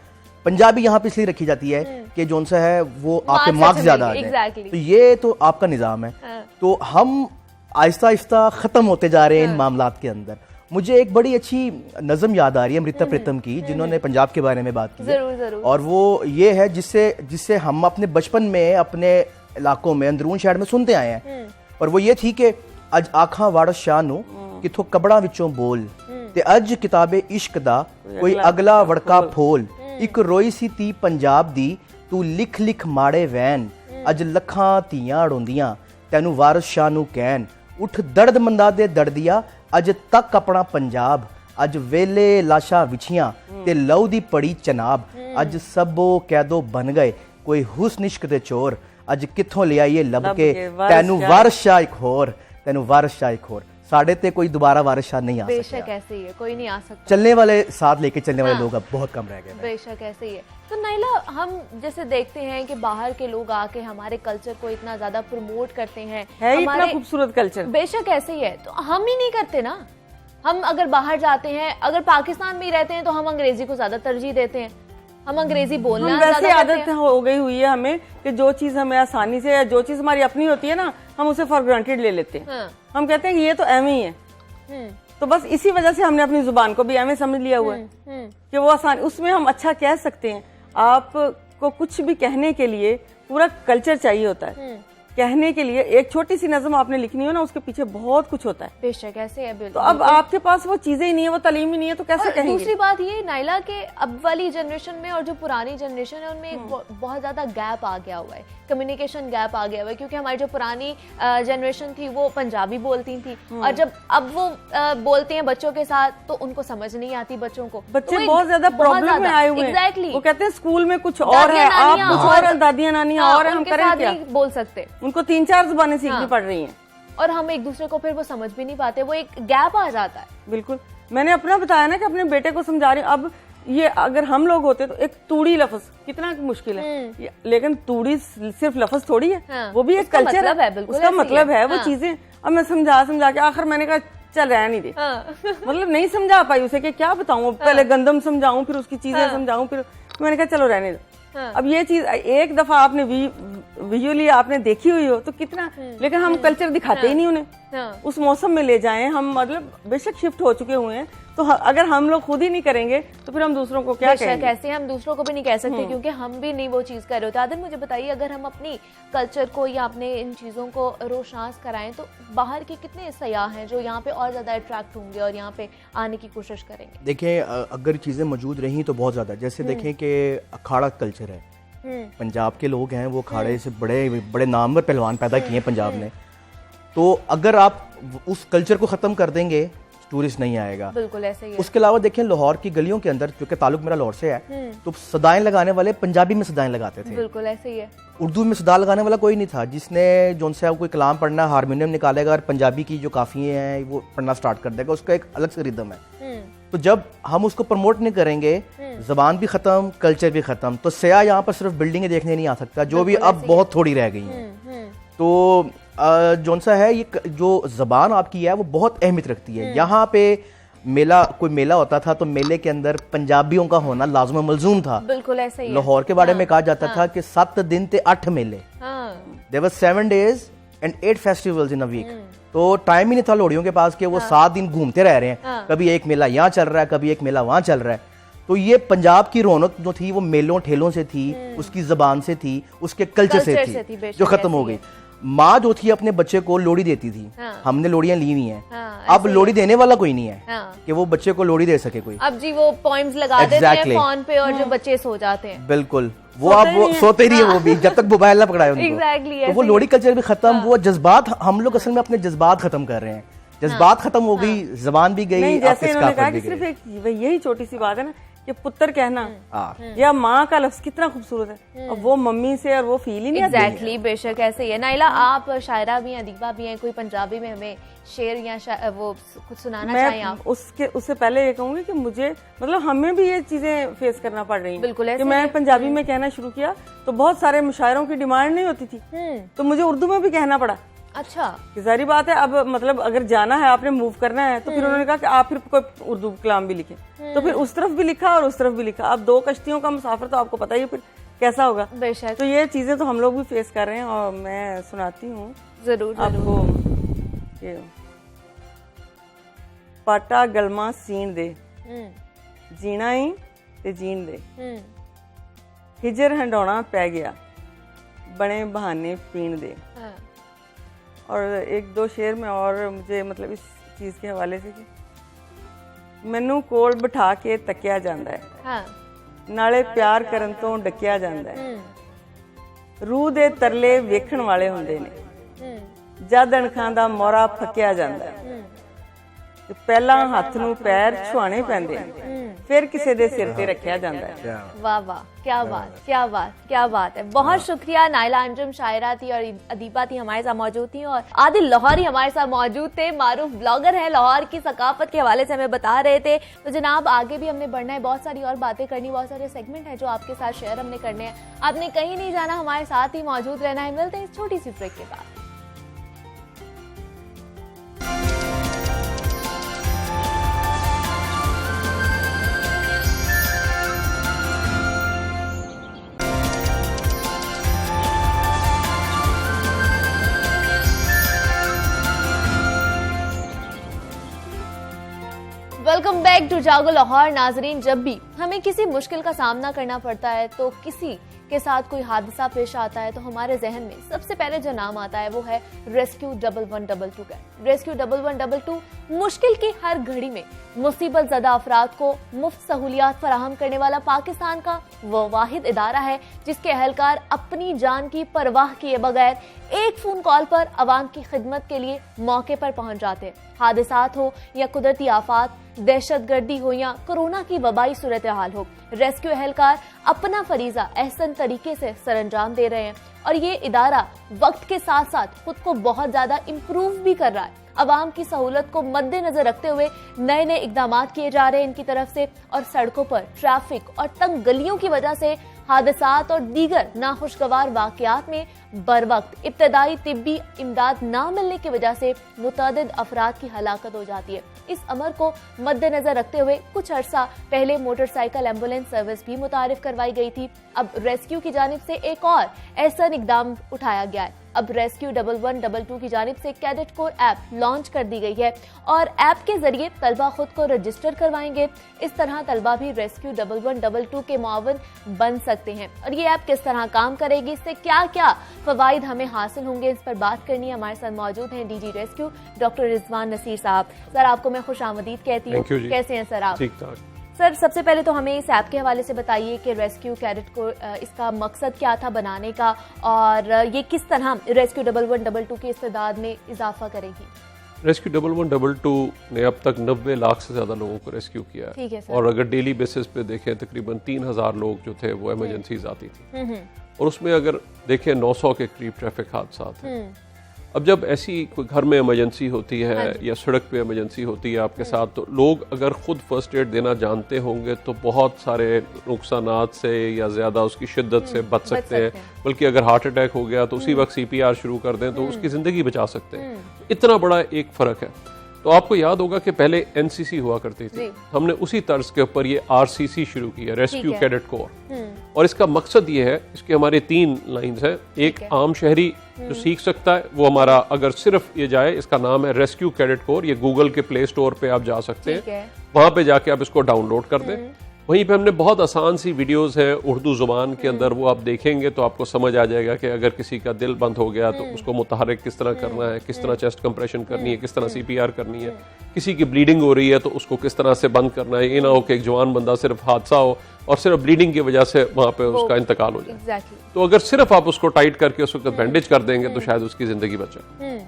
पंजाबी यहाँ पे इसलिए रखी जाती है कि जोन सा है वो आपके मार्क्स ज्यादा आ जाए। तो ये तो आपका निजाम है। तो हम आहिस्ता आहिस्ता खत्म होते जा रहे हैं इन मामलात के अंदर। मुझे एक बड़ी अच्छी नज़म याद आ रही है अमृता प्रीतम की, जिन्होंने पंजाब के बारे में बात की है। जरूर। और वो ये है जिससे हम अपने बचपन में अपने इलाकों में अंदरून शहर में सुनते आए हैं। और वो ये थी कि अज आखा वारस शाह नु किथों कबड़ा विचों बोल ते अज किताबे इश्क दा कोई अगला वड़का फोल, एक रोई सी ती पंजाब दी तू लिख लिख माड़े वैन, अज लखां धीयां अड़ोंदियां तैनू वारस शाह नु कहन, उठ दर्द मंदा दे दर्दिया अज तक अपना पंजाब, अज वेले लाशा विछियां ते लहू दी पड़ी चनाब, अज सबो कैदो बन गए कोई हुस्न इश्क दे चोर, अज किथों ले आइए लब के तैनू वारस शाह एक होर, तैनू वारस शाह एक होर। साढ़े ते कोई दोबारा वारिस शाह नहीं आ सकता। बेशक ऐसे ही है, कोई नहीं आ सकता। चलने वाले साथ लेके चलने वाले लोग अब बहुत कम रह गए। बेशक ऐसे ही है। तो नाइला, हम जैसे देखते हैं कि बाहर के लोग आके हमारे कल्चर को इतना ज्यादा प्रमोट करते हैं, है इतना खूबसूरत कल्चर। बेशक ऐसे ही है, तो हम ही नहीं करते ना। हम अगर बाहर जाते हैं, अगर पाकिस्तान में ही रहते हैं तो हम अंग्रेजी को ज्यादा तरजीह देते हैं, हम अंग्रेजी बोलना वैसे आदत हो गई हुई है हमें कि जो चीज हमें आसानी से या जो चीज हमारी अपनी होती है ना, हम उसे फॉर ग्रांटेड ले लेते हैं। हम कहते हैं कि ये तो एवं ही है। तो बस इसी वजह से हमने अपनी जुबान को भी एवं समझ लिया हुआ है कि वो आसान, उसमें हम अच्छा कह सकते हैं। आपको कुछ भी कहने के लिए पूरा कल्चर चाहिए होता है। कहने के लिए एक छोटी सी नज़म आपने लिखनी हो ना, उसके पीछे बहुत कुछ होता है। बेशक ऐसे है। तो अब आपके पास वो चीजें ही नहीं है, वो तालीम ही नहीं है, तो कैसे कहेंगे? दूसरी बात ये नाइला के अब वाली जनरेशन में और जो पुरानी जनरेशन है उनमें एक बहुत ज्यादा गैप आ गया हुआ है, कम्युनिकेशन गैप आ गया हुआ है। क्योंकि हमारी जो पुरानी जनरेशन थी वो पंजाबी बोलती थी, और जब अब वो बोलते हैं बच्चों के साथ तो उनको समझ नहीं आती बच्चों को। बच्चे बहुत ज्यादा प्रॉब्लम में आए हुए हैं। एग्जैक्टली, वो कहते हैं स्कूल में कुछ और है, आप कुछ और, दादियां नानियां और, हम करें क्या? बोल सकते, उनको 3-4 जुबानें सीखनी पड़ रही हैं और हम एक दूसरे को फिर वो समझ भी नहीं पाते, वो एक गैप आ जाता है। बिल्कुल, मैंने अपना बताया ना कि अपने बेटे को समझा रही हूँ। अब ये अगर हम लोग होते तो एक तूड़ी लफ्ज कितना मुश्किल है, लेकिन तूड़ी सिर्फ लफ्ज थोड़ी है, वो भी एक कल्चर है, उसका मतलब है वो चीजें। अब मैं समझा के आखिर मैंने कहा चल रहा नहीं दे, मतलब नहीं समझा पाई उसे कि क्या बताऊं, पहले गंदम समझाऊं फिर उसकी चीजें समझाऊं, फिर मैंने कहा चलो रहने दो। अब ये चीज एक दफा आपने विजुअली आपने देखी हुई हो तो कितना, लेकिन हम कल्चर दिखाते ही नहीं उन्हें। उस मौसम में ले जाएं हम, मतलब बेशक शिफ्ट हो चुके हुए हैं, तो अगर हम लोग खुद ही नहीं करेंगे तो फिर हम दूसरों को क्या कहेंगे? कैसे हम दूसरों को भी नहीं कह सकते क्योंकि हम भी नहीं वो चीज कर रहे होते। आदर मुझे बताइए, अगर हम अपनी कल्चर को या अपने इन चीजों को रोशनास कराएं तो बाहर के कितने सयाह हैं जो यहाँ पे और ज्यादा अट्रैक्ट होंगे और यहाँ पे आने की कोशिश करेंगे? देखिए, अगर चीजें मौजूद रही तो बहुत ज्यादा, जैसे देखें कि अखाड़ा कल्चर है, पंजाब के लोग हैं वो अखाड़े से बड़े बड़े नामवर पहलवान पैदा किए हैं पंजाब ने। तो अगर आप उस कल्चर को खत्म कर देंगे टूरिस्ट नहीं आएगा। बिल्कुल ऐसे ही है। उसके अलावा देखें लाहौर की गलियों के अंदर, क्योंकि ताल्लुक मेरा लाहौर से है, तो सदाएं लगाने वाले पंजाबी में सदाएं लगाते थे। बिल्कुल ऐसे ही है। उर्दू में सदा लगाने वाला कोई नहीं था। जिसने जोन से कोई कलाम पढ़ना हारमोनियम निकालेगा और पंजाबी की जो काफिये हैं वो पढ़ना स्टार्ट कर देगा, उसका एक अलग से रिदम है। तो जब हम उसको प्रमोट नहीं करेंगे, जबान भी खत्म, कल्चर भी खत्म। तो सयाह यहाँ पर सिर्फ बिल्डिंगें देखने नहीं आ सकता, जो भी अब बहुत थोड़ी रह गई हैं। तो जोन सा है, ये जो जबान आपकी है वो बहुत अहमियत रखती है। यहाँ पे कोई मेला होता था तो मेले के अंदर पंजाबियों का होना लाज़िम मलजूम था। बिल्कुल ऐसे ही। लाहौर के बारे में कहा जाता था कि 7 दिन ते 8 मेले, there were 7 days and 8 festivals in a week। तो टाइम ही नहीं था लोडियों के पास कि वो 7 दिन घूमते रह रहे हैं, कभी एक मेला यहाँ चल रहा है, कभी एक मेला वहां चल रहा है। तो ये पंजाब की रौनक जो थी वो मेलों ठेलों से थी, उसकी जबान से थी, उसके कल्चर से थी, जो खत्म हो गई। माँ जो थी अपने बच्चे को लोड़ी देती थी, हमने लोड़ियां ली हुई हैं। अब लोड़ी देने वाला कोई नहीं है कि वो बच्चे को लोड़ी दे सके कोई। अब जी वो पॉइंट्स लगा देते हैं फोन पे और जो बच्चे सो जाते हैं। बिल्कुल, वो सोते रही है वो भी जब तक मोबाइल ना पकड़ाए उनको। Exactly, तो वो लोड़ी कल्चर भी खत्म, वो जज्बात हम लोग असल में अपने जज्बात खत्म कर रहे हैं जज्बात खत्म हो गई, जबान भी गई, नहीं, आपके जैसे इन्होंने कहा सकाफत कि भी सिर्फ गई। एक यही छोटी सी बात है ना कि पुत्र कहना हाँ। या माँ का लफ्ज कितना खूबसूरत है, और वो मम्मी से और वो फील ही नहीं आती। एग्जैक्टली, बेशक ऐसे ही है। नाइला, आप शायरा भी हैं, अदीबा भी हैं, कोई पंजाबी में हमें शेर या वो कुछ सुनाना चाहें आप? उससे पहले ये कहूंगी कि मुझे मतलब हमें भी ये चीजें फेस करना पड़ रही हैं। बिल्कुल ऐसे कि मैं पंजाबी में कहना शुरू किया तो बहुत सारे मुशायरों की डिमांड नहीं होती थी, तो मुझे उर्दू में भी कहना पड़ा। अच्छा, कि जाहिर बात है, अब मतलब अगर जाना है, आपने मूव करना है, तो फिर उन्होंने कहा कि आप फिर कोई उर्दू कलाम भी लिखें, तो फिर उस तरफ भी लिखा और उस तरफ भी लिखा। अब 2 कश्तियों का मुसाफिर, तो आपको पता ही है फिर कैसा होगा। बेशक, तो ये चीजें तो हम लोग भी फेस कर रहे हैं, और मैं सुनाती हूँ जरूर आपको। ये पाटा गलमा सीन दे, जीना ही ते जीन दे, हिजर हंडौना पै गया, बने बहाने पीण दे। और 1-2 शेर में और मुझे मतलब इस चीज के हवाले से कि मैनू कोल बिठा के तकिया जांदा है, हाँ, नाले प्यार करन तो डकिया जांदा है, रूह दे तरले वेखण वाले हुंदे ने, जद अणखां दा मोहरा फकिया जांदा है, ते पहला हत्थ नू पैर छुआने पैंदे ने, फिर किसी दे सिर ते रखिया जांदा है। वाह वाह, क्या बात, क्या बात, क्या बात है। बहुत शुक्रिया। नाइला अंजुम शायरा थी और अदीबा थी, हमारे साथ मौजूद थी, और आदिल लाहौरी हमारे साथ मौजूद थे, मारूफ ब्लॉगर है, लाहौर की सकाफत के हवाले से हमें बता रहे थे। तो जनाब, आगे भी हमने बढ़ना है, बहुत सारी और बातें करनी, बहुत सारे सेगमेंट है जो आपके साथ शेयर हमने करने हैं। आपने कहीं नहीं जाना, हमारे साथ ही मौजूद रहना है। मिलते हैं इस छोटी सी ब्रेक के बाद। वेलकम बैक टू जागो लाहौर। नाजरीन, जब भी हमें किसी मुश्किल का सामना करना पड़ता है, तो किसी के साथ कोई हादसा पेश आता है, तो हमारे जहन में सबसे पहले जो नाम आता है वो है रेस्क्यू 1122 का। रेस्क्यू 1122 मुश्किल की हर घड़ी में मुसीबत ज़दा अफराद को मुफ्त सहूलियात फराहम करने वाला पाकिस्तान का वो वाहिद इदारा है जिसके अहलकार अपनी जान की परवाह किए बगैर एक फोन कॉल पर आवाम की खिदमत के लिए मौके पर पहुंच जाते हैं। हादसात हो या कुदरती आफात, दहशतगर्दी हो या कोरोना की वबाई सूरत हाल हो, रेस्क्यू अहलकार अपना फरीजा एहसन तरीके से सरअंजाम दे रहे हैं, और ये इदारा वक्त के साथ साथ खुद को बहुत ज्यादा इम्प्रूव भी कर रहा है। अवाम की सहूलत को मद्देनजर रखते हुए नए नए इकदाम किए जा रहे हैं इनकी तरफ से, और सड़कों पर ट्रैफिक और तंग गलियों की वजह से हादसात और दीगर नाखुशगवार वाकयात में बर वक्त इब्तदाई तिब्बी इमदाद न मिलने की वजह से मुतअद्दिद अफराद की हलाकत हो जाती है। इस अमर को मद्देनजर रखते हुए कुछ अरसा पहले मोटरसाइकिल एम्बुलेंस सर्विस भी मुतारिफ करवाई गई थी। अब रेस्क्यू की जानिब से एक और ऐसा इकदाम उठाया गया है। अब रेस्क्यू 1122 की जानिब से कैडेट कोर ऐप लॉन्च कर दी गई है, और ऐप के जरिए तलबा खुद को रजिस्टर करवाएंगे। इस तरह तलबा भी रेस्क्यू 1122 के मुआवन बन सकते हैं। और ये ऐप किस तरह काम करेगी, इससे क्या क्या फवाइद हमें हासिल होंगे, इस पर बात करनी है। हमारे साथ मौजूद हैं DG rescue doctor Rizwan Naseer साहब। सर, आपको मैं खुशामदीद कहती हूँ। कैसे हैं सर आप? ठीक ठाक। सर, सबसे पहले तो हमें इस ऐप के हवाले से बताइए कि रेस्क्यू कैडेट को इसका मकसद क्या था बनाने का, और ये किस तरह रेस्क्यू 1122 की इस्तेदाद में इजाफा करेगी। रेस्क्यू 1122 ने अब तक 90 लाख से ज्यादा लोगों को रेस्क्यू किया ठीक है है, सर। और अगर डेली बेसिस पे देखें तकरीबन 3000 लोग जो थे वो इमरजेंसीज आती थी, और उसमें अगर देखें 900 के करीब ट्रैफिक हादसा थे। अब जब ऐसी कोई घर में इमरजेंसी होती है या सड़क पे इमरजेंसी होती है आपके साथ, तो लोग अगर खुद फर्स्ट एड देना जानते होंगे तो बहुत सारे नुकसानात से या ज़्यादा उसकी शिद्दत से बच सकते हैं। बल्कि अगर हार्ट अटैक हो गया तो उसी वक्त CPR शुरू कर दें तो उसकी ज़िंदगी बचा सकते हैं। इतना बड़ा एक फ़र्क है। तो आपको याद होगा कि पहले NCC हुआ करती थी, हमने उसी तर्ज के ऊपर ये RCC शुरू किया, रेस्क्यू कैडेट कोर। और इसका मकसद ये है, इसके हमारे 3 लाइंस हैं। एक आम शहरी जो सीख सकता है वो हमारा अगर सिर्फ ये जाए, इसका नाम है रेस्क्यू कैडेट कोर। ये गूगल के प्ले स्टोर पे आप जा सकते हैं, वहां पे जाके आप इसको डाउनलोड कर दें। वहीं पे हमने बहुत आसान सी वीडियोस हैं उर्दू जुबान के अंदर, वो आप देखेंगे तो आपको समझ आ जाएगा कि अगर किसी का दिल बंद हो गया तो उसको मुतहरिक किस तरह करना है, किस तरह चेस्ट कंप्रेशन करनी है, किस तरह CPR करनी है, किसी की ब्लीडिंग हो रही है तो उसको किस तरह से बंद करना है। ये ना हो कि एक जवान बंदा सिर्फ हादसा हो और सिर्फ ब्लीडिंग की वजह से वहां पे उसका इंतकाल हो जाए। तो अगर सिर्फ आप उसको टाइट करके उस वक्त बैंडेज कर देंगे तो शायद उसकी जिंदगी बचे।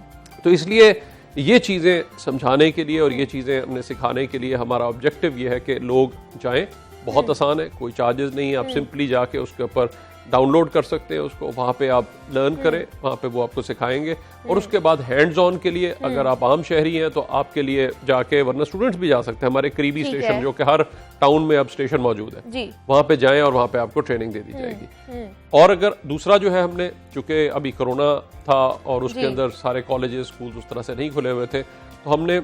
तो इसलिए ये चीज़ें समझाने के लिए और ये चीज़ें हमने सिखाने के लिए हमारा ऑब्जेक्टिव ये है कि लोग जाएं। बहुत आसान है, कोई चार्जेस नहीं है, आप सिंपली जाके उसके ऊपर डाउनलोड कर सकते हैं उसको, वहाँ पे आप लर्न करें, वहाँ पे वो आपको सिखाएंगे। और उसके बाद हैंड्स ऑन के लिए अगर आप आम शहरी हैं तो आपके लिए जाके, वरना स्टूडेंट्स भी जा सकते हैं, हमारे करीबी स्टेशन जो कि हर टाउन में अब स्टेशन मौजूद है, वहाँ पे जाएं और वहाँ पे आपको ट्रेनिंग दे दी जाएगी। और अगर दूसरा जो है, हमने चूंकि अभी कोरोना था और उसके अंदर सारे कॉलेजेस स्कूल उस तरह से नहीं खुले हुए थे, तो हमने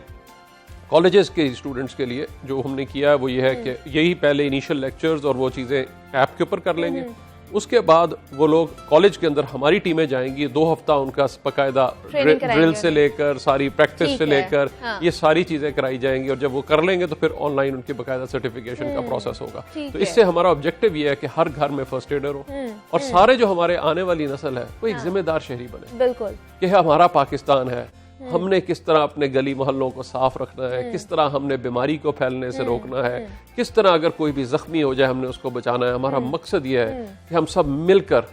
कॉलेजेस के स्टूडेंट्स के लिए जो हमने किया है वो ये है कि यही पहले इनिशियल लेक्चर्स और वो चीज़ें ऐप के ऊपर कर लेंगे। उसके बाद वो लोग कॉलेज के अंदर हमारी टीमें जाएंगी, 2 हफ्ता उनका बाकायदा ड्रिल से लेकर सारी प्रैक्टिस से लेकर ये सारी चीजें कराई जाएंगी। और जब वो कर लेंगे तो फिर ऑनलाइन उनकी बाकायदा सर्टिफिकेशन का प्रोसेस होगा। तो इससे हमारा ऑब्जेक्टिव ये है कि हर घर में फर्स्ट एडर हो और सारे जो हमारे आने वाली नस्ल है वो एक जिम्मेदार शहरी बने। बिल्कुल, कि हमारा पाकिस्तान है, हमने किस तरह अपने गली मोहल्लों को साफ रखना है, किस तरह हमने बीमारी को फैलने से रोकना है, किस तरह अगर कोई भी जख्मी हो जाए हमने उसको बचाना है। हमारा मकसद ये है कि हम सब मिलकर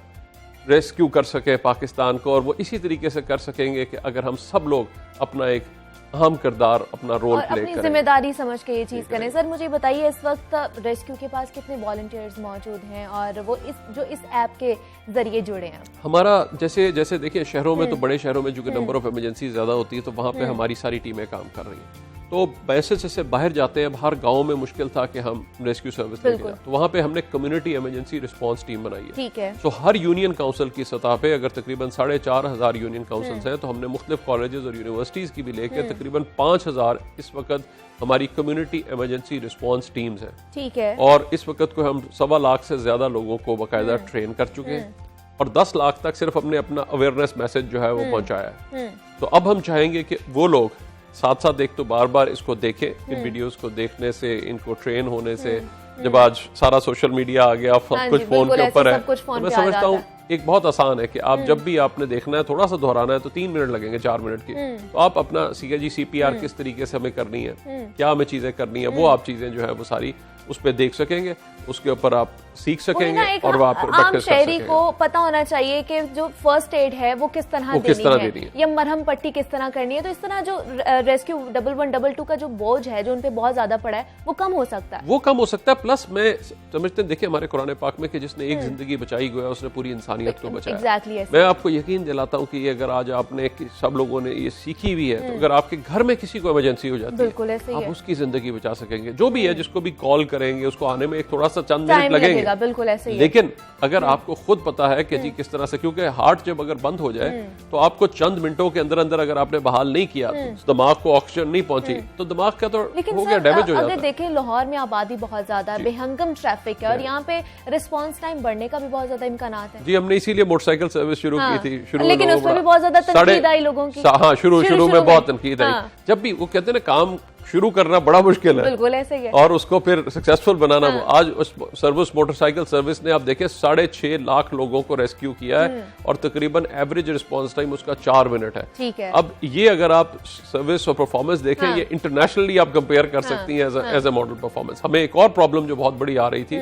रेस्क्यू कर सके पाकिस्तान को, और वो इसी तरीके से कर सकेंगे कि अगर हम सब लोग अपना एक अहम किरदार, अपना रोल प्ले अपनी करें, जिम्मेदारी समझ के ये चीज करें। सर मुझे बताइए, इस वक्त रेस्क्यू के पास कितने वॉलंटियर्स मौजूद हैं और वो इस ऐप के जरिए जुड़े हैं? हमारा जैसे देखिए शहरों में तो बड़े शहरों में जो कि नंबर ऑफ इमरजेंसी ज्यादा होती है तो वहाँ पे हमारी सारी टीमें काम कर रही हैं। तो वैसे जैसे बाहर जाते हैं, हर गांव में मुश्किल था कि हम रेस्क्यू सर्विस लेके जाएं, तो वहाँ पे हमने कम्युनिटी इमरजेंसी रिस्पांस टीम बनाई है। ठीक है। तो हर यूनियन काउंसिल की सतह पे अगर तकरीबन 4,500 यूनियन काउंसिल्स हैं तो हमने मुख्तलिफ कॉलेजेस और यूनिवर्सिटीज की भी लेके तकरीबन 5,000 इस वक्त हमारी कम्युनिटी इमरजेंसी रिस्पांस टीम्स हैं। ठीक है। और इस वक्त को हम 1.25 लाख से ज्यादा लोगों को बाकायदा ट्रेन कर चुके हैं और 10 लाख तक सिर्फ हमने अपना अवेयरनेस मैसेज जो है वो पहुंचाया है। तो अब हम चाहेंगे कि वो लोग साथ साथ एक तो बार बार इसको देखें, इन वीडियोस को देखने से, इनको ट्रेन होने से, जब आज सारा सोशल मीडिया आ गया, कुछ फोन के ऊपर है, तो मैं समझता हूँ एक बहुत आसान है कि आप जब भी आपने देखना है, थोड़ा सा दोहराना है तो 3 मिनट लगेंगे, 4 मिनट की, तो आप अपना CAG CPR किस तरीके से हमें करनी है, क्या हमें चीजें करनी है, वो आप चीजें जो है वो सारी उस पर देख सकेंगे, उसके ऊपर आप सीख सकेंगे और वहाँ पर आम शहरी को पता होना चाहिए कि जो फर्स्ट एड है वो किस तरह देनी है या मरहम पट्टी किस तरह करनी है। तो इस तरह जो रेस्क्यू 1122 का जो बोझ है जो उन पे बहुत ज्यादा पड़ा है वो कम हो सकता है, वो कम हो सकता है। प्लस मैं समझते हैं, देखिए हमारे कुरान पाक में कि जिसने एक जिंदगी बचाई गया उसने पूरी इंसानियत को बचाया। Exactly, मैं आपको यकीन दिलाता हूँ कि ये अगर आज आपने सब लोगों ने ये सीखी हुई है तो अगर आपके घर में किसी को इमरजेंसी हो जाती है आप उसकी जिंदगी बचा सकेंगे। जो भी है जिसको भी कॉल करेंगे उसको आने में एक थोड़ा सा चंद मिनट लगेंगे, बिल्कुल ऐसे ही। लेकिन अगर आपको खुद पता है कि जी किस तरह से, क्योंकि हार्ट जब अगर बंद हो जाए तो आपको चंद मिनटों के अंदर अंदर अगर आपने बहाल नहीं किया तो दिमाग को ऑक्सीजन नहीं पहुंची तो दिमाग का तो हो गया, डैमेज हो जाता है। अगर देखें लाहौर में आबादी बहुत ज्यादा है, बेहंगम ट्रैफिक है और यहाँ पे रिस्पांस टाइम बढ़ने का भी बहुत ज्यादा इम्कानात है। जी हमने इसीलिए मोटरसाइकिल सर्विस शुरू की थी, शुरू लेकिन उसमें भी बहुत ज्यादा तनकीद आई लोगों की। हाँ, शुरू में बहुत तनकीद आई। जब भी वो कहते हैं ना काम शुरू करना बड़ा मुश्किल है, बिल्कुल ऐसे ही है, और उसको फिर सक्सेसफुल बनाना। आज उस सर्विस मोटरसाइकिल सर्विस ने आप देखें 6.5 लाख लोगों को रेस्क्यू किया है और तकरीबन एवरेज रिस्पांस टाइम उसका 4 मिनट है। ठीक है। अब ये अगर आप सर्विस और परफॉर्मेंस देखें, ये इंटरनेशनली आप कंपेयर कर सकती हैं एज ए मॉडल परफॉर्मेंस। हमें एक और प्रॉब्लम जो बहुत बड़ी आ रही थी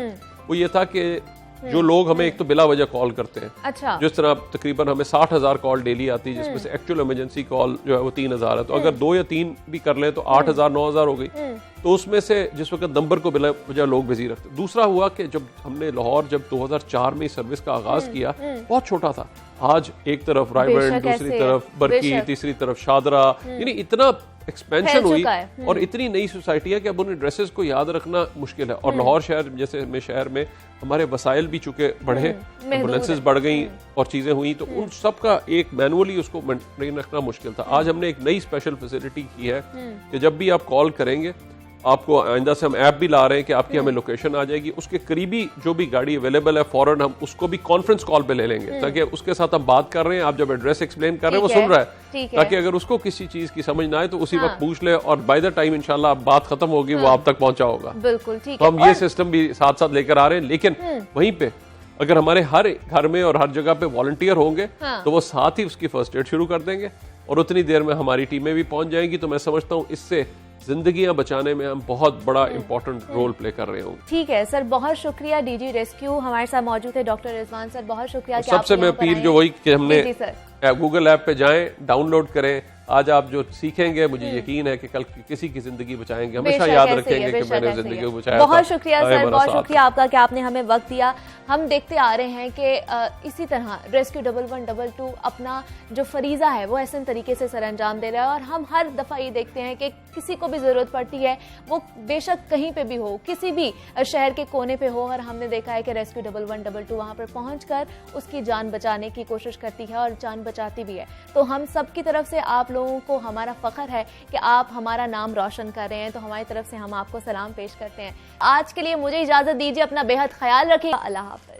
वो ये था कि जो लोग हमें एक तो बिला वजह कॉल करते हैं, अच्छा, जिस तरह तकरीबन हमें 60,000 कॉल डेली आती है जिसमें से एक्चुअल इमरजेंसी कॉल जो है वो 3,000 है। तो अगर 2 या 3 भी कर लें तो 8,000 9,000 हो गई। तो उसमें से जिस वक्त नंबर को बिला वजह लोग बिजी रखते। दूसरा हुआ कि जब हमने लाहौर जब 2004 में सर्विस का आगाज किया बहुत छोटा था, आज एक तरफ रायबर्न, दूसरी तरफ बरकी, तीसरी तरफ शादरा, यानी इतना एक्सपेंशन हुई और इतनी नई सोसाइटी है कि अब उन एड्रेसेस को याद रखना मुश्किल है। और लाहौर शहर जैसे में शहर में हमारे वसाइल भी चूंकि बढ़े, एम्बुलेंसेस बढ़ गई और चीजें हुई, तो उन सब का एक मैनुअली उसको मेंटेन रखना मुश्किल था। आज हमने एक नई स्पेशल फैसिलिटी की है कि जब भी आप कॉल करेंगे, आपको आइंदा से हम ऐप भी ला रहे हैं कि आपकी हमें लोकेशन आ जाएगी, उसके करीबी जो भी गाड़ी अवेलेबल है फौरन हम उसको भी कॉन्फ्रेंस कॉल पे ले लेंगे ताकि उसके साथ हम बात कर रहे हैं, आप जब एड्रेस एक्सप्लेन कर रहे हैं वो सुन रहा है, ताकि अगर उसको किसी चीज की समझ ना आए तो उसी वक्त पूछ ले और बाय द टाइम इंशाल्लाह बात खत्म होगी वो आप तक पहुंचा होगा। बिल्कुल ठीक है। तो हम ये सिस्टम भी साथ साथ लेकर आ रहे हैं, लेकिन वहीं पे अगर हमारे हर घर में और हर जगह पे वॉलंटियर होंगे तो वो साथ ही उसकी फर्स्ट एड शुरू कर देंगे और उतनी देर में हमारी टीमें भी पहुंच जाएंगी। तो मैं समझता हूँ इससे जिंदगियां बचाने में हम बहुत बड़ा इंपॉर्टेंट रोल प्ले कर रहे होंगे। ठीक है सर, बहुत शुक्रिया। डीजी रेस्क्यू हमारे साथ मौजूद है डॉक्टर रिजवान सर, बहुत शुक्रिया। सबसे मैं अपील जो वही कि हमने गूगल ऐप पे जाएं, डाउनलोड करें, आज आप जो सीखेंगे, मुझे यकीन है कि कल किसी की जिंदगी बचाएंगे, हमेशा बेशक याद ऐसे ही रखेंगे है, कि बेशक मैंने ऐसे ही जिंदगी है। को बचाया बहुत था। शुक्रिया आए सर, हमारा बहुत साथ। शुक्रिया आपका कि आपने हमें वक्त दिया। हम देखते आ रहे हैं कि इसी तरह रेस्क्यू 1122 अपना जो फरीजा है वो ऐसे तरीके से सर अंजाम दे रहा है, और हम हर दफ़ा ये देखते हैं कि किसी को भी ज़रूरत पड़ती है, वो बेशक कहीं पे भी हो, किसी भी शहर के कोने पे हो, और हमने देखा है कि रेस्क्यू 1122 वहाँ पर पहुँचकर उसकी जान बचाने की कोशिश करती है और जान बचाती भी है। तो हम सब की तरफ से आप लोगों को हमारा फ़ख्र है कि आप हमारा नाम रोशन कर रहे हैं, तो हमारी तरफ से हम आपको सलाम पेश करते हैं। आज के लिए मुझे इजाज़त दीजिए, अपना बेहद ख्याल रखिए, अल्लाह हाफ़िज़।